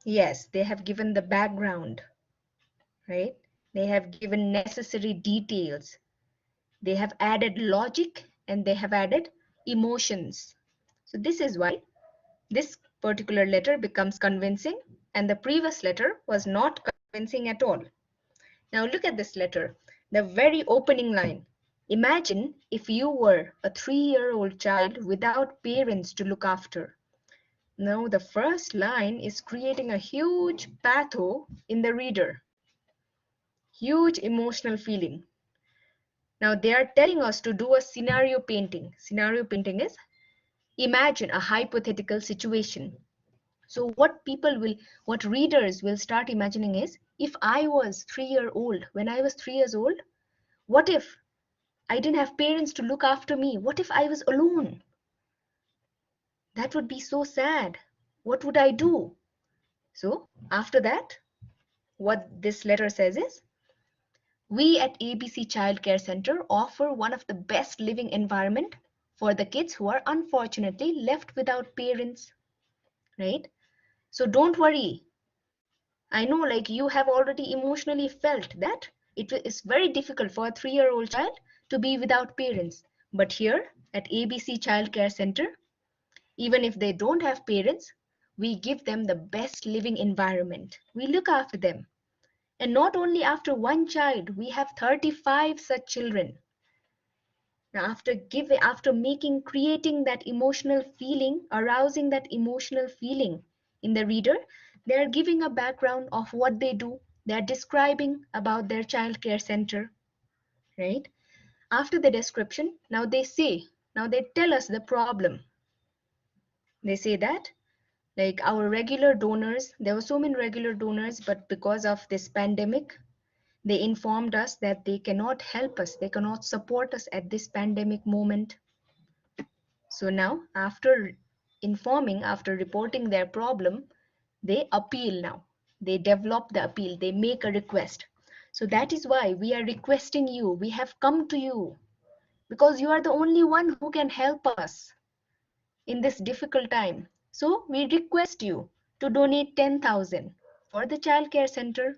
Yes, they have given the background, right? They have given necessary details. They have added logic and they have added emotions. So this is why this particular letter becomes convincing and the previous letter was not convincing at all. Now look at this letter, the very opening line. Imagine if you were a 3-year-old child without parents to look after. Now the first line is creating a huge patho in the reader, huge emotional feeling. Now they are telling us to do a scenario painting. Scenario painting is imagine a hypothetical situation. So what readers will start imagining is, if I was 3 year old, when I was 3 years old, what if I didn't have parents to look after me? What if I was alone? That would be so sad. What would I do? So after that, what this letter says is, we at ABC Child Care Center offer one of the best living environment for the kids who are unfortunately left without parents, right? So don't worry. I know like you have already emotionally felt that it is very difficult for a 3-year-old child to be without parents. But here at ABC Child Care Center, even if they don't have parents, we give them the best living environment. We look after them. And not only after one child, we have 35 such children. Now, after creating that emotional feeling, arousing that emotional feeling in the reader, they are giving a background of what they do. They are describing about their child care center, right? After the description, now they tell us the problem. They say that like our regular donors, there were so many regular donors, but because of this pandemic, they informed us that they cannot help us, they cannot support us at this pandemic moment. So now, after reporting their problem, they appeal now. They develop the appeal, they make a request. So that is why we are requesting you, we have come to you, because you are the only one who can help us in this difficult time. So we request you to donate 10,000 for the child care center,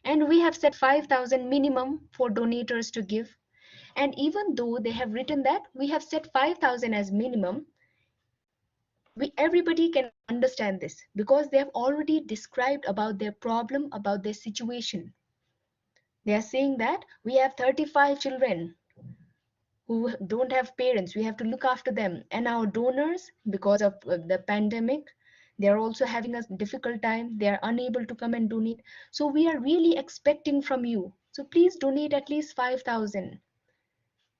and we have set 5,000 minimum for donators to give. And even though they have written that we have set 5,000 as minimum, everybody cannot understand this because they have already described about their problem, about their situation. They are saying that we have 35 children who don't have parents, we have to look after them, and our donors, because of the pandemic, they are also having a difficult time, they are unable to come and donate. So we are really expecting from you, so please donate at least 5,000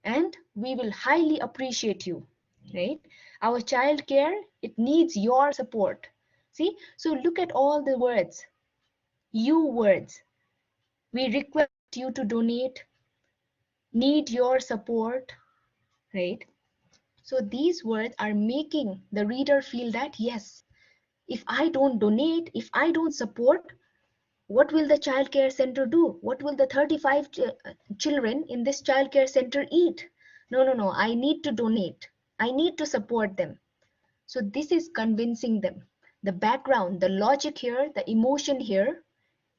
and we will highly appreciate you, right? Our child care, it needs your support. See, so look at all the words, you words. We request you to donate, need your support, right? So these words are making the reader feel that yes, if I don't donate, if I don't support, what will the child care center do? What will the 35 children in this child care center eat? No, no, no, I need to donate. I need to support them. So this is convincing them. The background, the logic here, the emotion here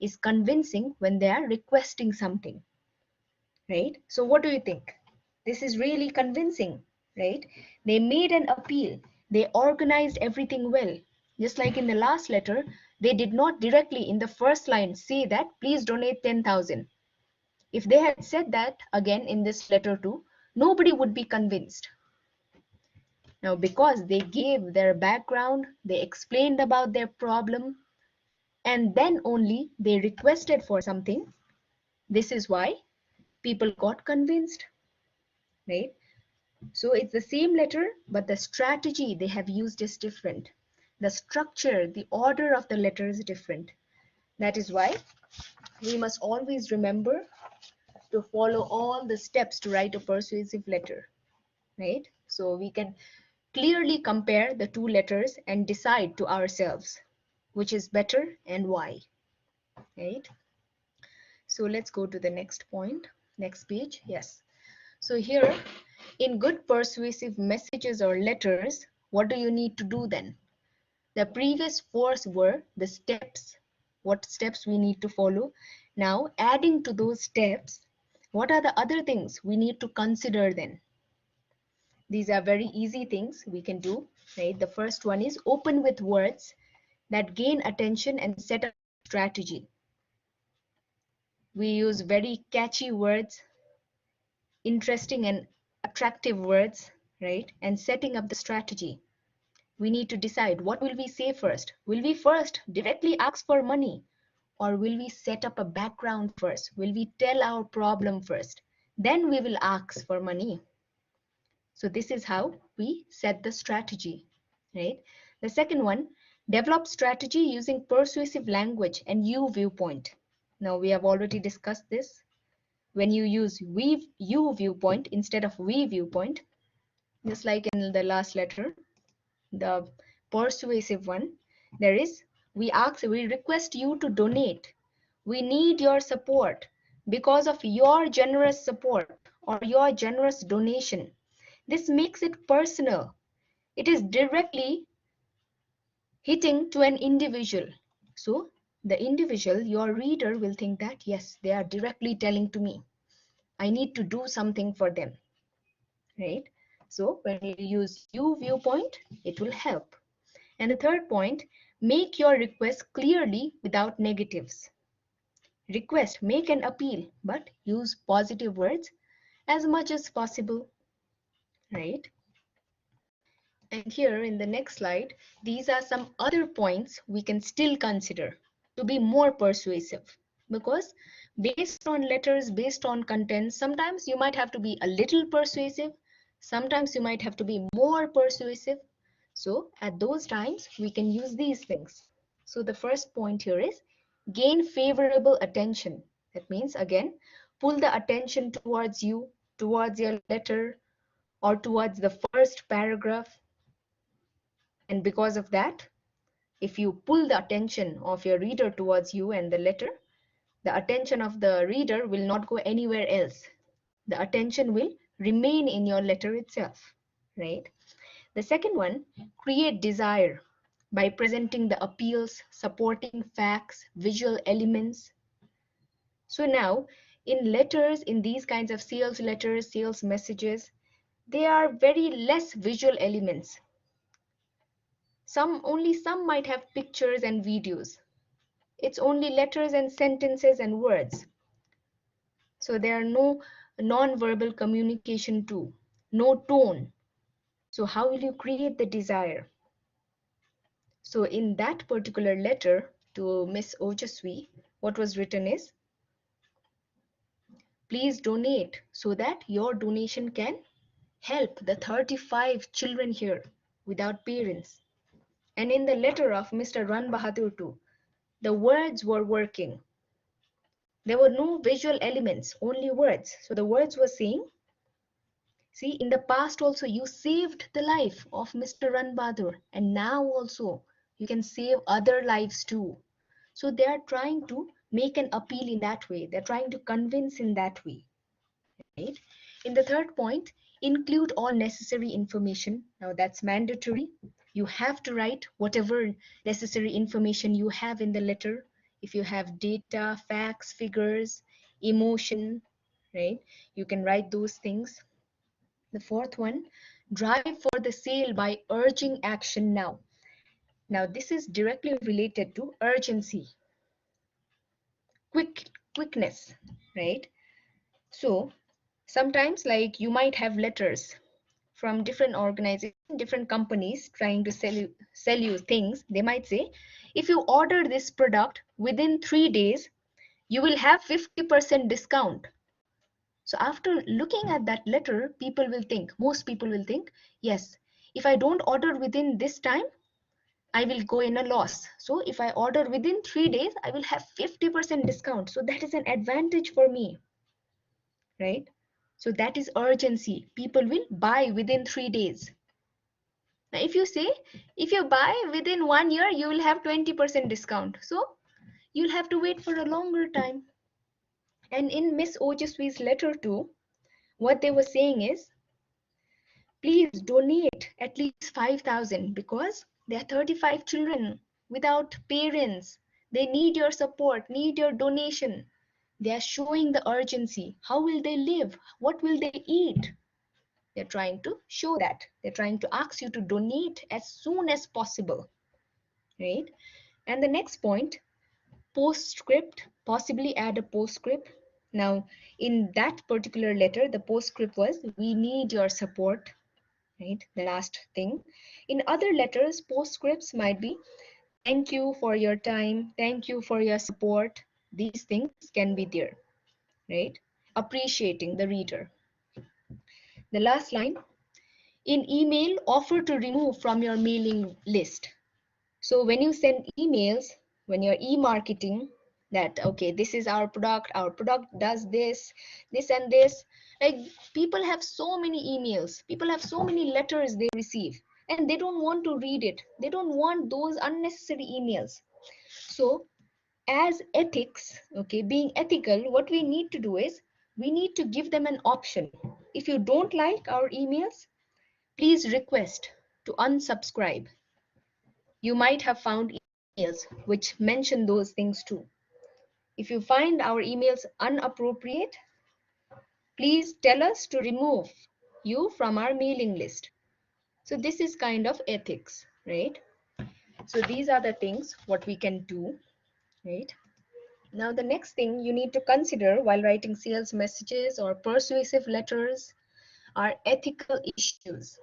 is convincing when they are requesting something, right? So what do you think? This is really convincing, right? They made an appeal. They organized everything well. Just like in the last letter, they did not directly in the first line say that please donate 10,000. If they had said that again in this letter too, nobody would be convinced. Now, because they gave their background, they explained about their problem, and then only they requested for something, this is why people got convinced, right? So it's the same letter, but the strategy they have used is different. The structure, the order of the letter is different. That is why we must always remember to follow all the steps to write a persuasive letter, right? So we can clearly compare the two letters and decide to ourselves which is better and why, right? So let's go to the next point, next page. Yes. So here, in good persuasive messages or letters, what do you need to do then? The previous four were the steps, what steps we need to follow. Now, adding to those steps, what are the other things we need to consider then? These are very easy things we can do, right? The first one is open with words that gain attention and set up strategy. We use very catchy words, interesting and attractive words, right? And setting up the strategy. We need to decide what will we say first. Will we first directly ask for money? Or will we set up a background first? Will we tell our problem first? Then we will ask for money. So this is how we set the strategy, right? The second one, develop strategy using persuasive language and you viewpoint. Now we have already discussed this. When you use you viewpoint instead of we viewpoint, just like in the last letter, the persuasive one, there is we request you to donate. We need your support because of your generous support or your generous donation. This makes it personal. It is directly hitting to an individual. So the individual, your reader, will think that yes, they are directly telling to me. I need to do something for them, right? So when you use you viewpoint, it will help. And the third point, make your request clearly without negatives. Request, make an appeal, but use positive words as much as possible, right? And here in the next slide, these are some other points we can still consider to be more persuasive. Because based on letters, based on content, sometimes you might have to be a little persuasive, sometimes you might have to be more persuasive. So at those times, we can use these things. So the first point here is gain favorable attention. That means, again, pull the attention towards you, towards your letter, or towards the first paragraph. And because of that, if you pull the attention of your reader towards you and the letter, the attention of the reader will not go anywhere else. The attention will remain in your letter itself, right? The second one, create desire by presenting the appeals, supporting facts, visual elements. So now, in letters, in these kinds of sales letters, sales messages, they are very less visual elements. Only some might have pictures and videos. It's only letters and sentences and words. So there are no non-verbal communication too, no tone. So how will you create the desire? So in that particular letter to Miss Ojaswi, what was written is, please donate so that your donation can help the 35 children here without parents. And in the letter of Mr. Ran Bahadur too, the words were working. There were no visual elements, only words. So the words were saying, see, in the past also you saved the life of Mr. Ran Bahadur, and now also you can save other lives too. So they are trying to make an appeal in that way. They're trying to convince in that way. Right? In the third point, include all necessary information. Now that's mandatory. You have to write whatever necessary information you have in the letter. If you have data, facts, figures, emotion, right? You can write those things. The fourth one, drive for the sale by urging action now. Now this is directly related to urgency, quickness, right? So sometimes like you might have letters from different organizations, different companies trying to sell you things. They might say, if you order this product within 3 days, you will have 50% discount. So after looking at that letter, most people will think, yes, if I don't order within this time, I will go in a loss. So if I order within 3 days, I will have 50% discount. So that is an advantage for me, right? So that is urgency. People will buy within 3 days. Now, if you say, if you buy within 1 year, you will have 20% discount. So you'll have to wait for a longer time. And in Miss Ojaswi's letter too, what they were saying is, please donate at least 5,000 because there are 35 children without parents. They need your support, need your donation. They are showing the urgency. How will they live? What will they eat? They're trying to show that. They're trying to ask you to donate as soon as possible, right? And the next point, postscript, possibly add a postscript. Now, in that particular letter, the postscript was, we need your support, right? The last thing. In other letters, postscripts might be, thank you for your time, thank you for your support. These things can be there, right? Appreciating the reader. The last line, in email, offer to remove from your mailing list. So when you send emails, when you're e-marketing, that, okay, this is our product does this and this. Like, people have so many emails, people have so many letters they receive, and they don't want to read it. They don't want those unnecessary emails. So as ethics, okay, being ethical, what we need to do is, we need to give them an option. If you don't like our emails, please request to unsubscribe. You might have found emails which mention those things too. If you find our emails inappropriate, please tell us to remove you from our mailing list. So this is kind of ethics, right? So these are the things what we can do, right? Now the next thing you need to consider while writing sales messages or persuasive letters are ethical issues,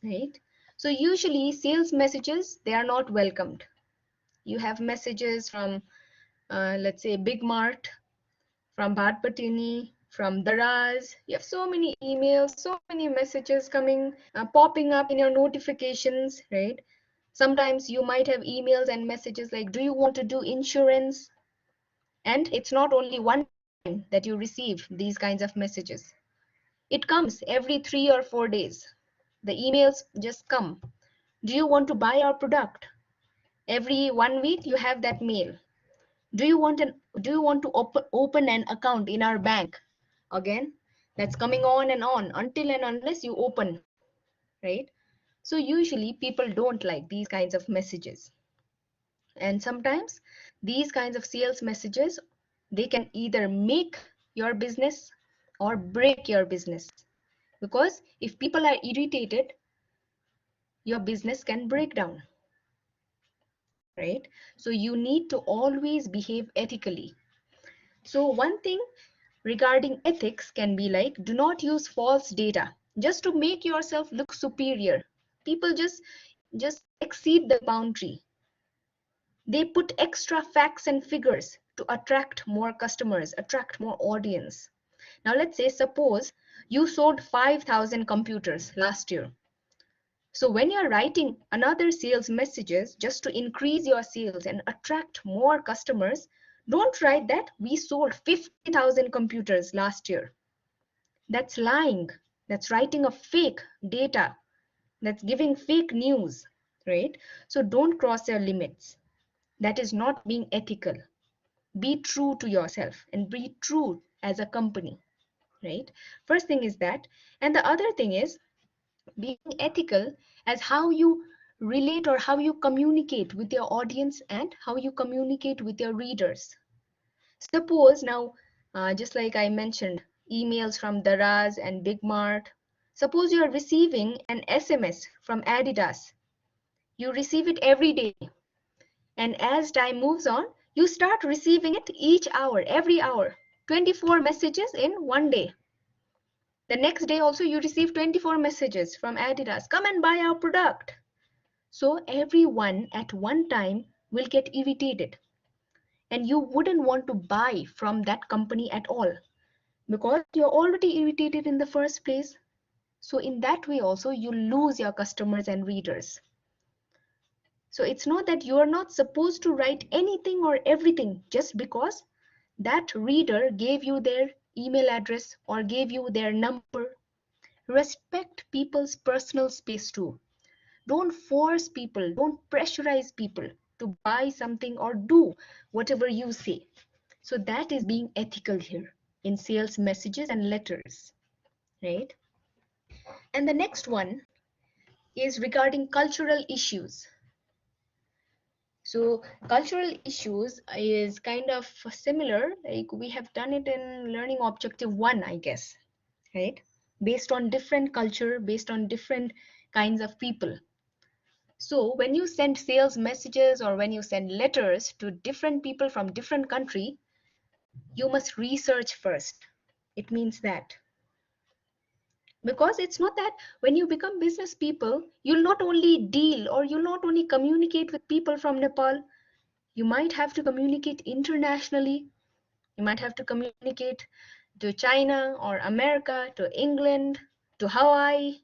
right? So usually sales messages, they are not welcomed. You have messages from let's say Big Mart, from Bhat Patini, from Daraz. You have so many emails, so many messages coming, popping up in your notifications, right? Sometimes you might have emails and messages like, do you want to do insurance? And it's not only one time that you receive these kinds of messages. It comes every 3 or 4 days. The emails just come. Do you want to buy our product? Every 1 week you have that mail. Do you want to open an account in our bank? Again, that's coming on and on until and unless you open, right? So usually people don't like these kinds of messages. And sometimes these kinds of sales messages, they can either make your business or break your business. Because if people are irritated, your business can break down, right? So you need to always behave ethically. So one thing regarding ethics can be like, do not use false data just to make yourself look superior. People just exceed the boundary. They put extra facts and figures to attract more customers, attract more audience. Now let's say, suppose you sold 5,000 computers last year. So when you're writing another sales messages just to increase your sales and attract more customers, don't write that we sold 50,000 computers last year. That's lying. That's writing a fake data. That's giving fake news, right? So don't cross your limits. That is not being ethical. Be true to yourself and be true as a company, right? First thing is that. And the other thing is being ethical as how you relate or how you communicate with your audience and how you communicate with your readers. Suppose now, just like I mentioned, emails from Daraz and Big Mart. Suppose you are receiving an SMS from Adidas. You receive it every day. And as time moves on, you start receiving it each hour, every hour. 24 messages in one day. The next day also you receive 24 messages from Adidas. Come and buy our product. So everyone at one time will get irritated. And you wouldn't want to buy from that company at all, because you're already irritated in the first place. So in that way also you lose your customers and readers. So it's not that you are not supposed to write anything or everything just because that reader gave you their email address or gave you their number. Respect people's personal space too. Don't force people, don't pressurize people to buy something or do whatever you say. So that is being ethical here in sales messages and letters, right? And the next one is regarding cultural issues. So cultural issues is kind of similar, like we have done it in learning objective 1, I guess, right? Based on different culture, based on different kinds of people. So when you send sales messages or when you send letters to different people from different country, you must research first. It means that. Because it's not that when you become business people, you'll not only deal or you'll not only communicate with people from Nepal, you might have to communicate internationally. You might have to communicate to China or America, to England, to Hawaii,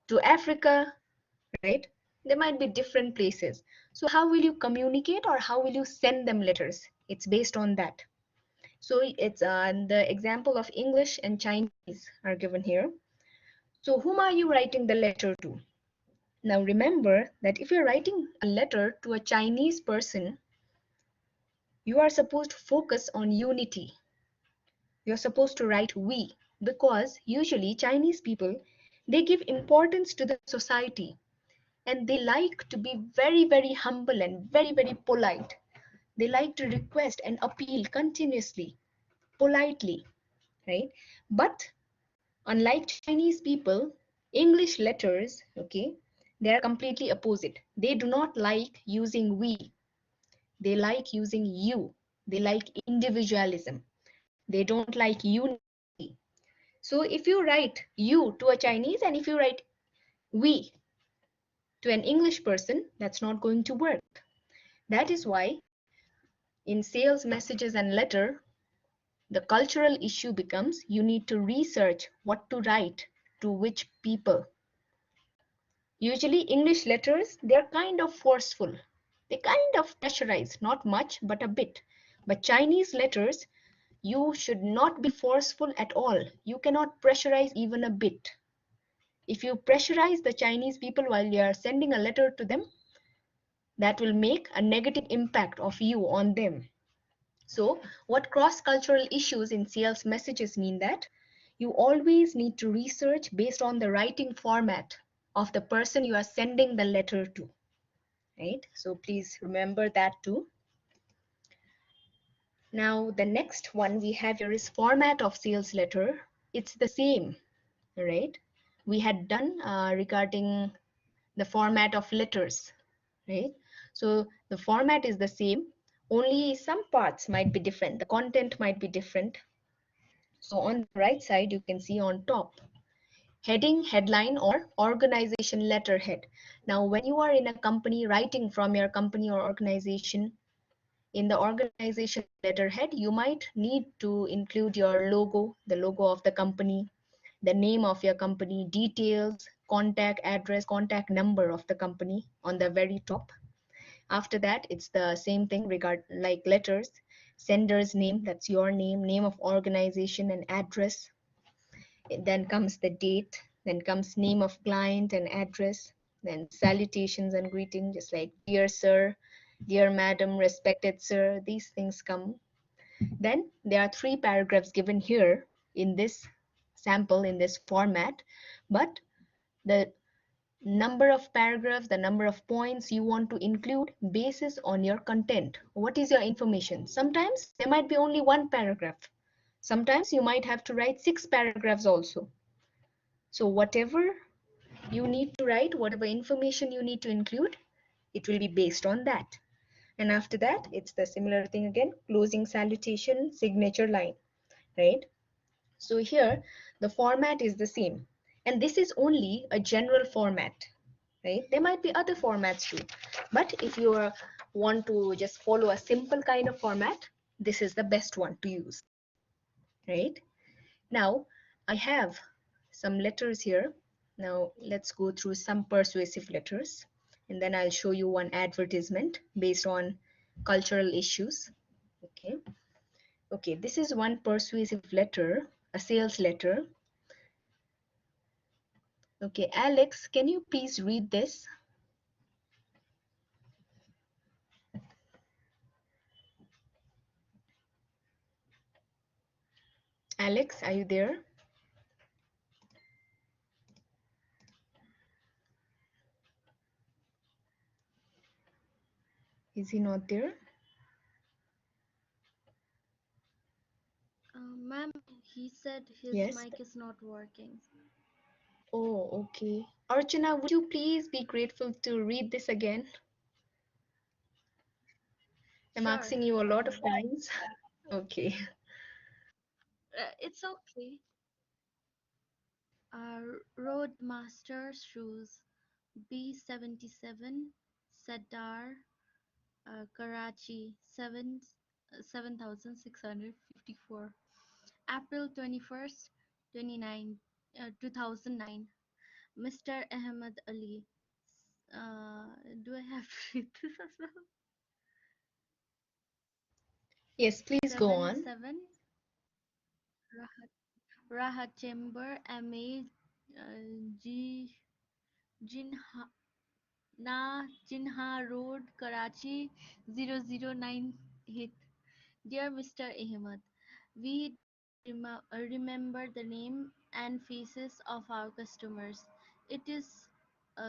to Africa, right? There might be different places. So how will you communicate or how will you send them letters? It's based on that. So it's the example of English and Chinese are given here. So whom are you writing the letter to? Now remember that if you're writing a letter to a Chinese person, you are supposed to focus on unity. You're supposed to write we, because usually Chinese people, they give importance to the society and they like to be very, very humble and very, very polite. They like to request and appeal continuously, politely, right? But unlike Chinese people, English letters, okay, they are completely opposite. They do not like using we. They like using you. They like individualism. They don't like unity. So if you write you to a Chinese and if you write we to an English person, that's not going to work. That is why in sales messages and letter, the cultural issue becomes you need to research what to write to which people. Usually English letters, they're kind of forceful. They kind of pressurize, not much, but a bit. But Chinese letters, you should not be forceful at all. You cannot pressurize even a bit. If you pressurize the Chinese people while you are sending a letter to them, that will make a negative impact of you on them. So what cross-cultural issues in sales messages mean that you always need to research based on the writing format of the person you are sending the letter to, right? So please remember that too. Now the next one we have here is format of sales letter. It's the same, right? We had done regarding the format of letters, right? So the format is the same, only some parts might be different. The content might be different. So on the right side, you can see on top, heading, headline, or organization letterhead. Now, when you are in a company writing from your company or organization, in the organization letterhead, you might need to include your logo, the logo of the company, the name of your company, details, contact address, contact number of the company on the very top. After that, it's the same thing like letters, sender's name, that's your name, name of organization and address. Then comes the date, then comes name of client and address, then salutations and greeting, just like dear sir, dear madam, respected sir, these things come. Then there are 3 paragraphs given here in this sample, in this format, but the number of paragraphs, the number of points you want to include basis on your content. What is your information? Sometimes there might be only 1 paragraph. Sometimes you might have to write 6 paragraphs also. So whatever you need to write, whatever information you need to include, it will be based on that. And after that, it's the similar thing again, closing salutation, signature line, right? So here, the format is the same. And this is only a general format, right? There might be other formats too. But if you want to just follow a simple kind of format, this is the best one to use, right? Now, I have some letters here. Now, let's go through some persuasive letters. And then I'll show you one advertisement based on cultural issues. Okay. Okay, this is one persuasive letter, a sales letter. Okay, Alex, can you please read this? Alex, are you there? Is he not there? Ma'am, he said his Yes. mic is not working. Oh, okay. Archana, would you please be grateful to read this again? I'm Sure. asking you a lot of times. Okay. It's okay. Roadmaster shoes B77 Cedar Karachi 7654 April 21st 2009 Mr. Ahmed Ali. Do I have to read this as well? Yes, please go Seven on. seven Rahat Chamber MA G Jinha Jinha Road Karachi 0098. Dear Mr. Ahmed, we do not remember the name and faces of our customers. It is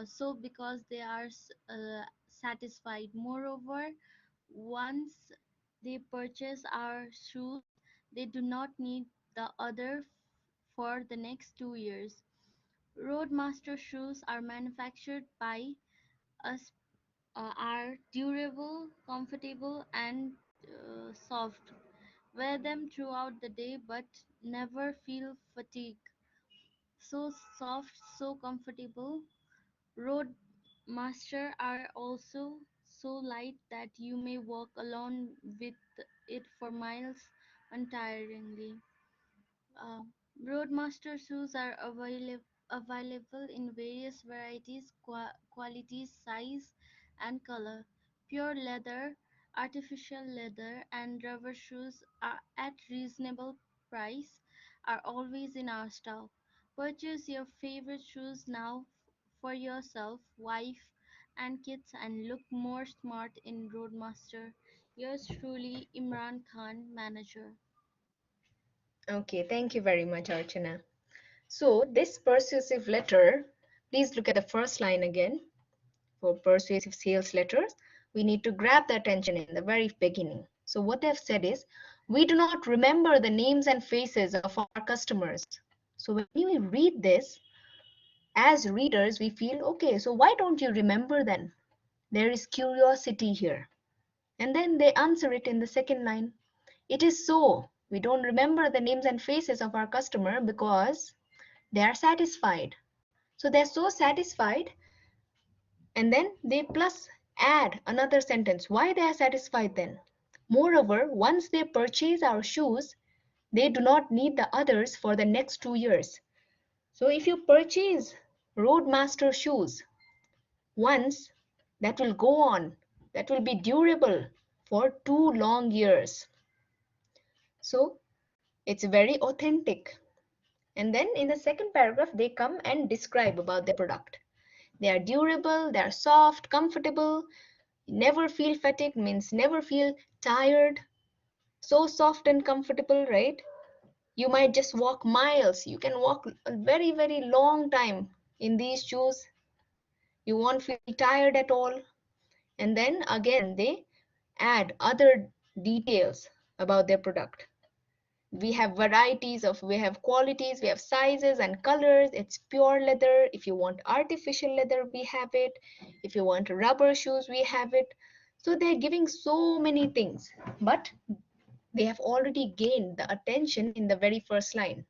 so because they are satisfied. Moreover, once they purchase our shoes, they do not need the other for the next 2 years. Roadmaster shoes are manufactured by us, are durable, comfortable, and soft. Wear them throughout the day but never feel fatigue. So soft, so comfortable. Roadmaster are also so light that you may walk alone with it for miles untiringly. Uh, Roadmaster shoes are available in various varieties, qualities, size, and color. Pure leather, artificial leather, and rubber shoes are at reasonable price are always in our stock. Purchase your favorite shoes now for yourself, wife, and kids and look more smart in Roadmaster. Yours truly, Imran Khan, Manager. Okay, thank you very much, Archana. So this persuasive letter, please look at the first line again. For persuasive sales letters, we need to grab the attention in the very beginning. So what they've said is, we do not remember the names and faces of our customers. So when we read this, as readers, we feel, okay, so why don't you remember then? There is curiosity here. And then they answer it in the second line. It is so. We don't remember the names and faces of our customer because they are satisfied. So they're so satisfied, and then they plus add another sentence. Why they are satisfied then? Moreover, once they purchase our shoes, they do not need the others for the next 2 years. So if you purchase Roadmaster shoes once, that will go on, that will be durable for 2 long years. So it's very authentic. And then in the second paragraph, they come and describe about their product. They are durable, they are soft, comfortable, never feel fatigued means never feel tired. So soft and comfortable, right? You might just walk miles. You can walk a very, very long time in these shoes. You won't feel tired at all. And then again, they add other details about their product. We have varieties of, we have qualities, we have sizes and colors. It's pure leather. If you want artificial leather, we have it. If you want rubber shoes, we have it. So they're giving so many things, but they have already gained the attention in the very first line.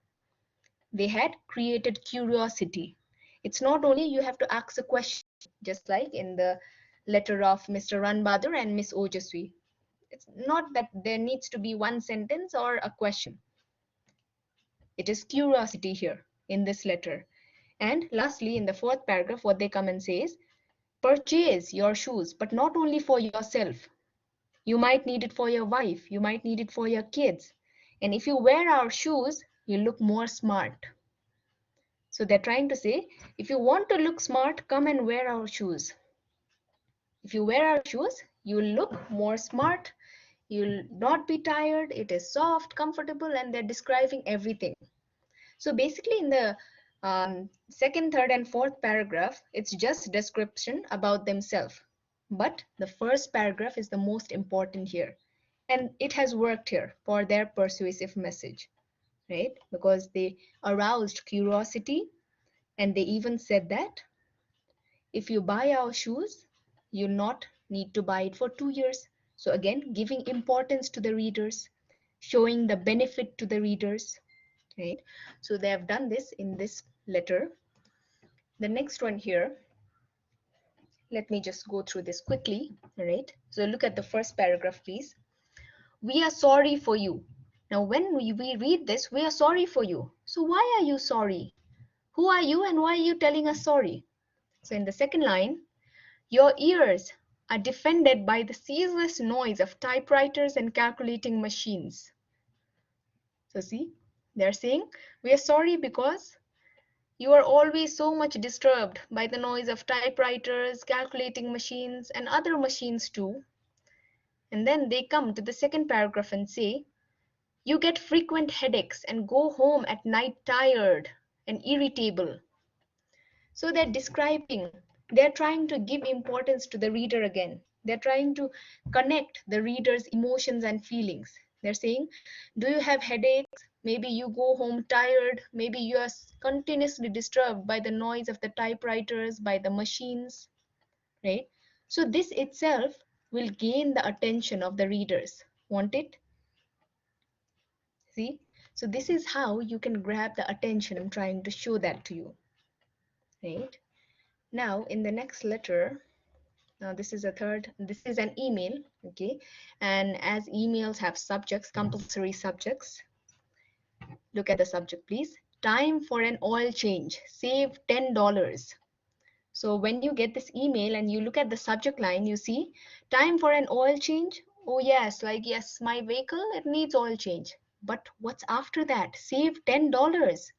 They had created curiosity. It's not only you have to ask a question, just like in the letter of Mr. Ranbadur and Miss Ojaswi. It's not that there needs to be one sentence or a question. It is curiosity here in this letter. And lastly, in the fourth paragraph, what they come and say is, purchase your shoes, but not only for yourself. You might need it for your wife. You might need it for your kids. And if you wear our shoes, you look more smart. So they're trying to say, if you want to look smart, come and wear our shoes. If you wear our shoes, you will look more smart. You'll not be tired. It is soft, comfortable, and they're describing everything. So basically in the second, third, and fourth paragraph, it's just description about themselves. But the first paragraph is the most important here. And it has worked here for their persuasive message, right? Because they aroused curiosity, and they even said that if you buy our shoes, you not need to buy it for 2 years. So again, giving importance to the readers, showing the benefit to the readers, right? So they have done this in this letter. The next one here, let me just go through this quickly, all right? So look at the first paragraph, please. We are sorry for you. Now, when we read this, we are sorry for you. So why are you sorry? Who are you and why are you telling us sorry? So in the second line, your ears are defended by the ceaseless noise of typewriters and calculating machines. So see, they're saying, we are sorry because you are always so much disturbed by the noise of typewriters, calculating machines, and other machines too. And then they come to the second paragraph and say, you get frequent headaches and go home at night tired and irritable. So they're describing, they're trying to give importance to the reader again. They're trying to connect the reader's emotions and feelings. They're saying, do you have headaches? Maybe you go home tired. Maybe you are continuously disturbed by the noise of the typewriters, by the machines, right? So this itself will gain the attention of the readers. Want it? See? So this is how you can grab the attention. I'm trying to show that to you, right? Now, in the next letter, now this is an email, okay? And as emails have subjects, compulsory subjects, look at the subject, please. Time for an oil change, save $10. So when you get this email and you look at the subject line, you see, time for an oil change. Oh yes, like yes, my vehicle, it needs oil change. But what's after that? Save $10.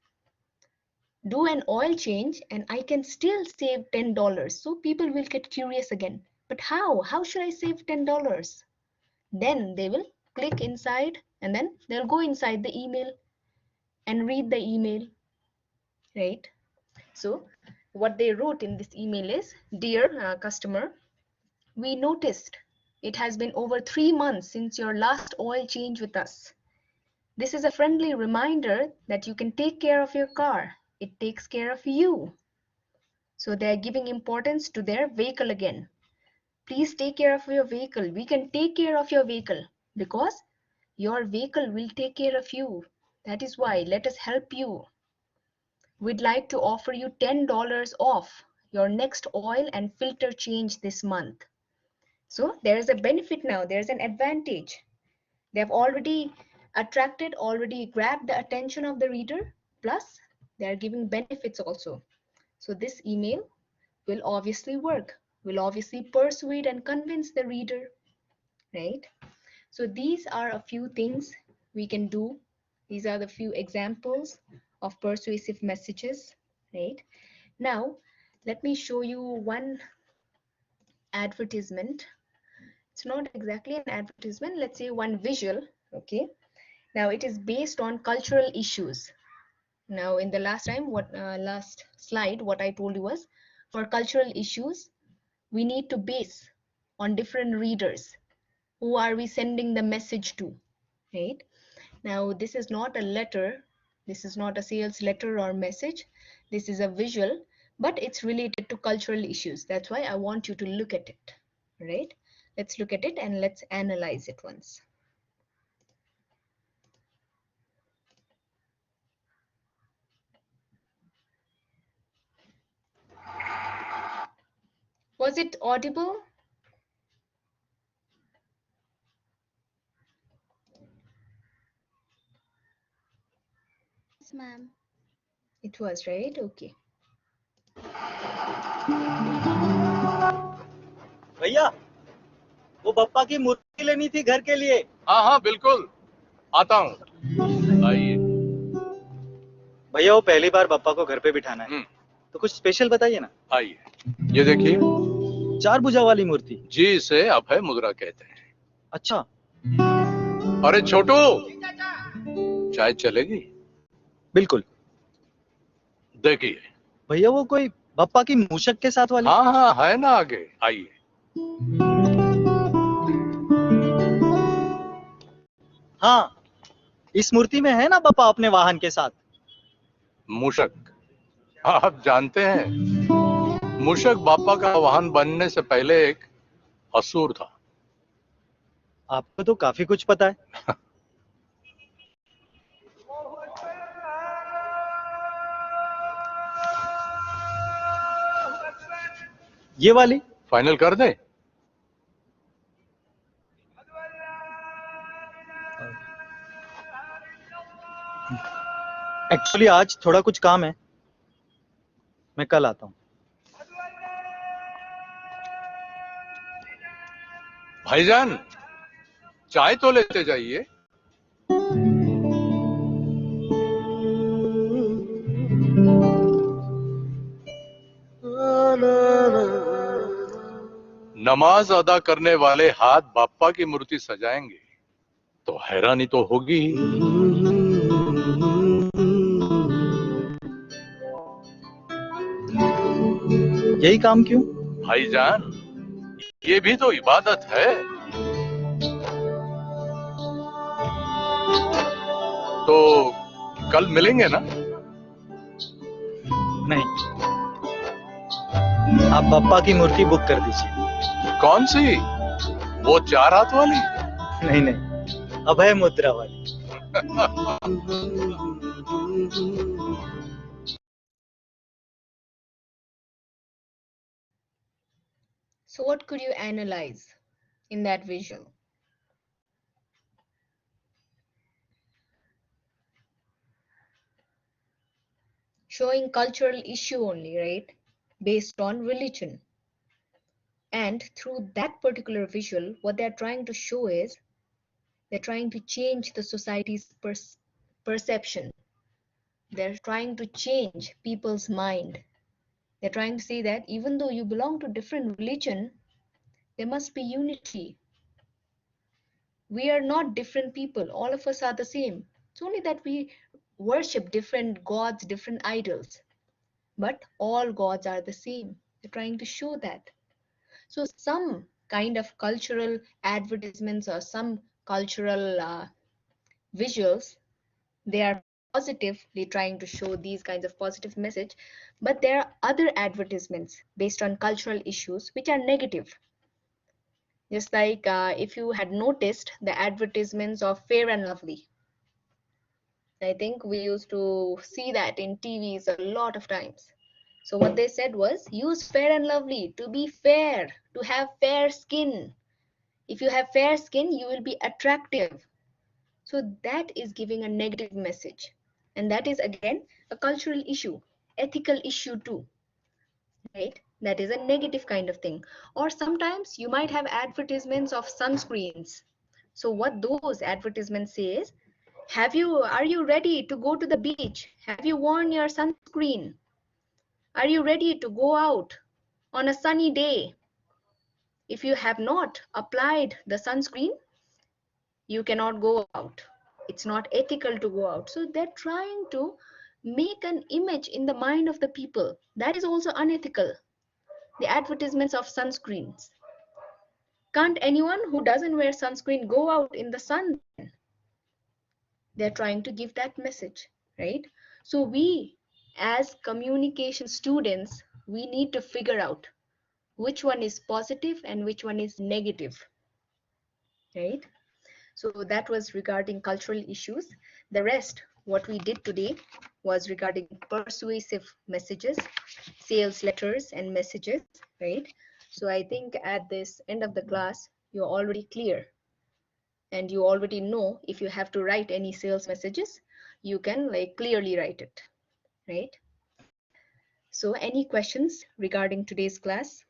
Do an oil change and I can still save $10. So people will get curious again. But how? How should I save $10? Then they will click inside and then they'll go inside the email and read the email, right? So what they wrote in this email is, dear customer, we noticed it has been over 3 months since your last oil change with us. This is a friendly reminder that you can take care of your car. It takes care of you. So they're giving importance to their vehicle again. Please take care of your vehicle. We can take care of your vehicle because your vehicle will take care of you. That is why let us help you. We'd like to offer you $10 off your next oil and filter change this month. So there's a benefit now. There's an advantage. They have already already grabbed the attention of the reader. Plus, they are giving benefits also. So this email will obviously work, will obviously persuade and convince the reader, right? So these are a few things we can do. These are the few examples of persuasive messages, right? Now, let me show you one advertisement. It's not exactly an advertisement, let's say one visual, okay? Now it is based on cultural issues. Now in the last slide, what I told you was, for cultural issues, we need to base on different readers. Who are we sending the message to, right? Now this is not a letter, this is not a sales letter or message, this is a visual, but it's related to cultural issues. That's why I want you to look at it, right? Let's look at it and let's analyze it once. Was it audible? Yes, ma'am. It was, right? Okay. भैया वो बप्पा की मूर्ति लेनी थी घर के लिए। हाँ हाँ बिल्कुल आता हूँ आइए। भैया वो पहली बार बप्पा को घर पे बिठाना है तो कुछ स्पेशल बताइए ना। आइए ये देखिए 4 भुजा वाली मूर्ति। जी इसे अभय मुद्रा कहते हैं। अच्छा अरे छोटू, चाय चलेगी? बिल्कुल। देखिए। भैया वो कोई बप्पा की मूषक के साथ वाली? हाँ हाँ है ना, आगे आइए। हाँ, इस मूर्ति में है ना बप्पा अपने वाहन के साथ? मूषक, आप जानते हैं मूषक बापा का वाहन बनने से पहले एक असुर था। आपको तो काफी कुछ पता है। ये वाली फाइनल कर दे। एक्चुअली आज थोड़ा कुछ काम है, मैं कल आता हूँ। भाईजान, चाय तो लेते जाइए। नमाज अदा करने वाले हाथ बापा की मूर्ति सजाएंगे तो हैरानी तो होगी ही। यही काम क्यों? भाईजान, ये भी तो इबादत है। तो कल मिलेंगे ना? नहीं, आप बप्पा की मूर्ति बुक कर दीजिए। कौन सी? वो 4 हाथ वाली? नहीं नहीं, अभय मुद्रा वाली। So what could you analyze in that visual? Showing cultural issue only, right? Based on religion. And through that particular visual, what they're trying to show is they're trying to change the society's perception. They're trying to change people's mind. They're trying to say that even though you belong to different religion, there must be unity. We are not different people. All of us are the same. It's only that we worship different gods, different idols. But all gods are the same. They're trying to show that. So some kind of cultural advertisements or some cultural visuals, they are positively trying to show these kinds of positive message, but there are other advertisements based on cultural issues which are negative. Just like if you had noticed the advertisements of Fair and Lovely. I think we used to see that in TVs a lot of times. So what they said was use Fair and Lovely to be fair, to have fair skin. If you have fair skin, you will be attractive. So that is giving a negative message. And that is again a cultural issue, ethical issue too, right? That is a negative kind of thing. Or sometimes you might have advertisements of sunscreens. So what those advertisements say is, are you ready to go to the beach? Have you worn your sunscreen? Are you ready to go out on a sunny day? If you have not applied the sunscreen, you cannot go out. It's not ethical to go out. So they're trying to make an image in the mind of the people. That is also unethical. The advertisements of sunscreens. Can't anyone who doesn't wear sunscreen go out in the sun then? They're trying to give that message, right? So we, as communication students, we need to figure out which one is positive and which one is negative, right? So that was regarding cultural issues. The rest, what we did today was regarding persuasive messages, sales letters and messages, right? So I think at this end of the class, you're already clear and you already know if you have to write any sales messages, you can like clearly write it, right? So any questions regarding today's class?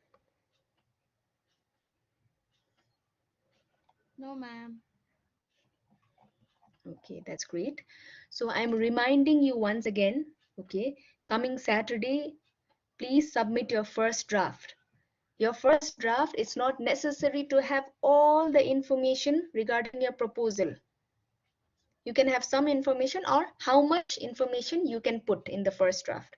No, ma'am. Okay, that's great. So I'm reminding you once again, okay, coming Saturday, please submit your first draft. Your first draft, it's not necessary to have all the information regarding your proposal. You can have some information or how much information you can put in the first draft.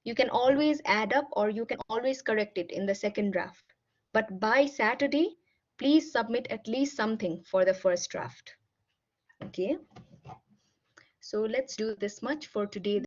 You can always add up or you can always correct it in the second draft. But by Saturday, please submit at least something for the first draft. Okay. So let's do this much for today.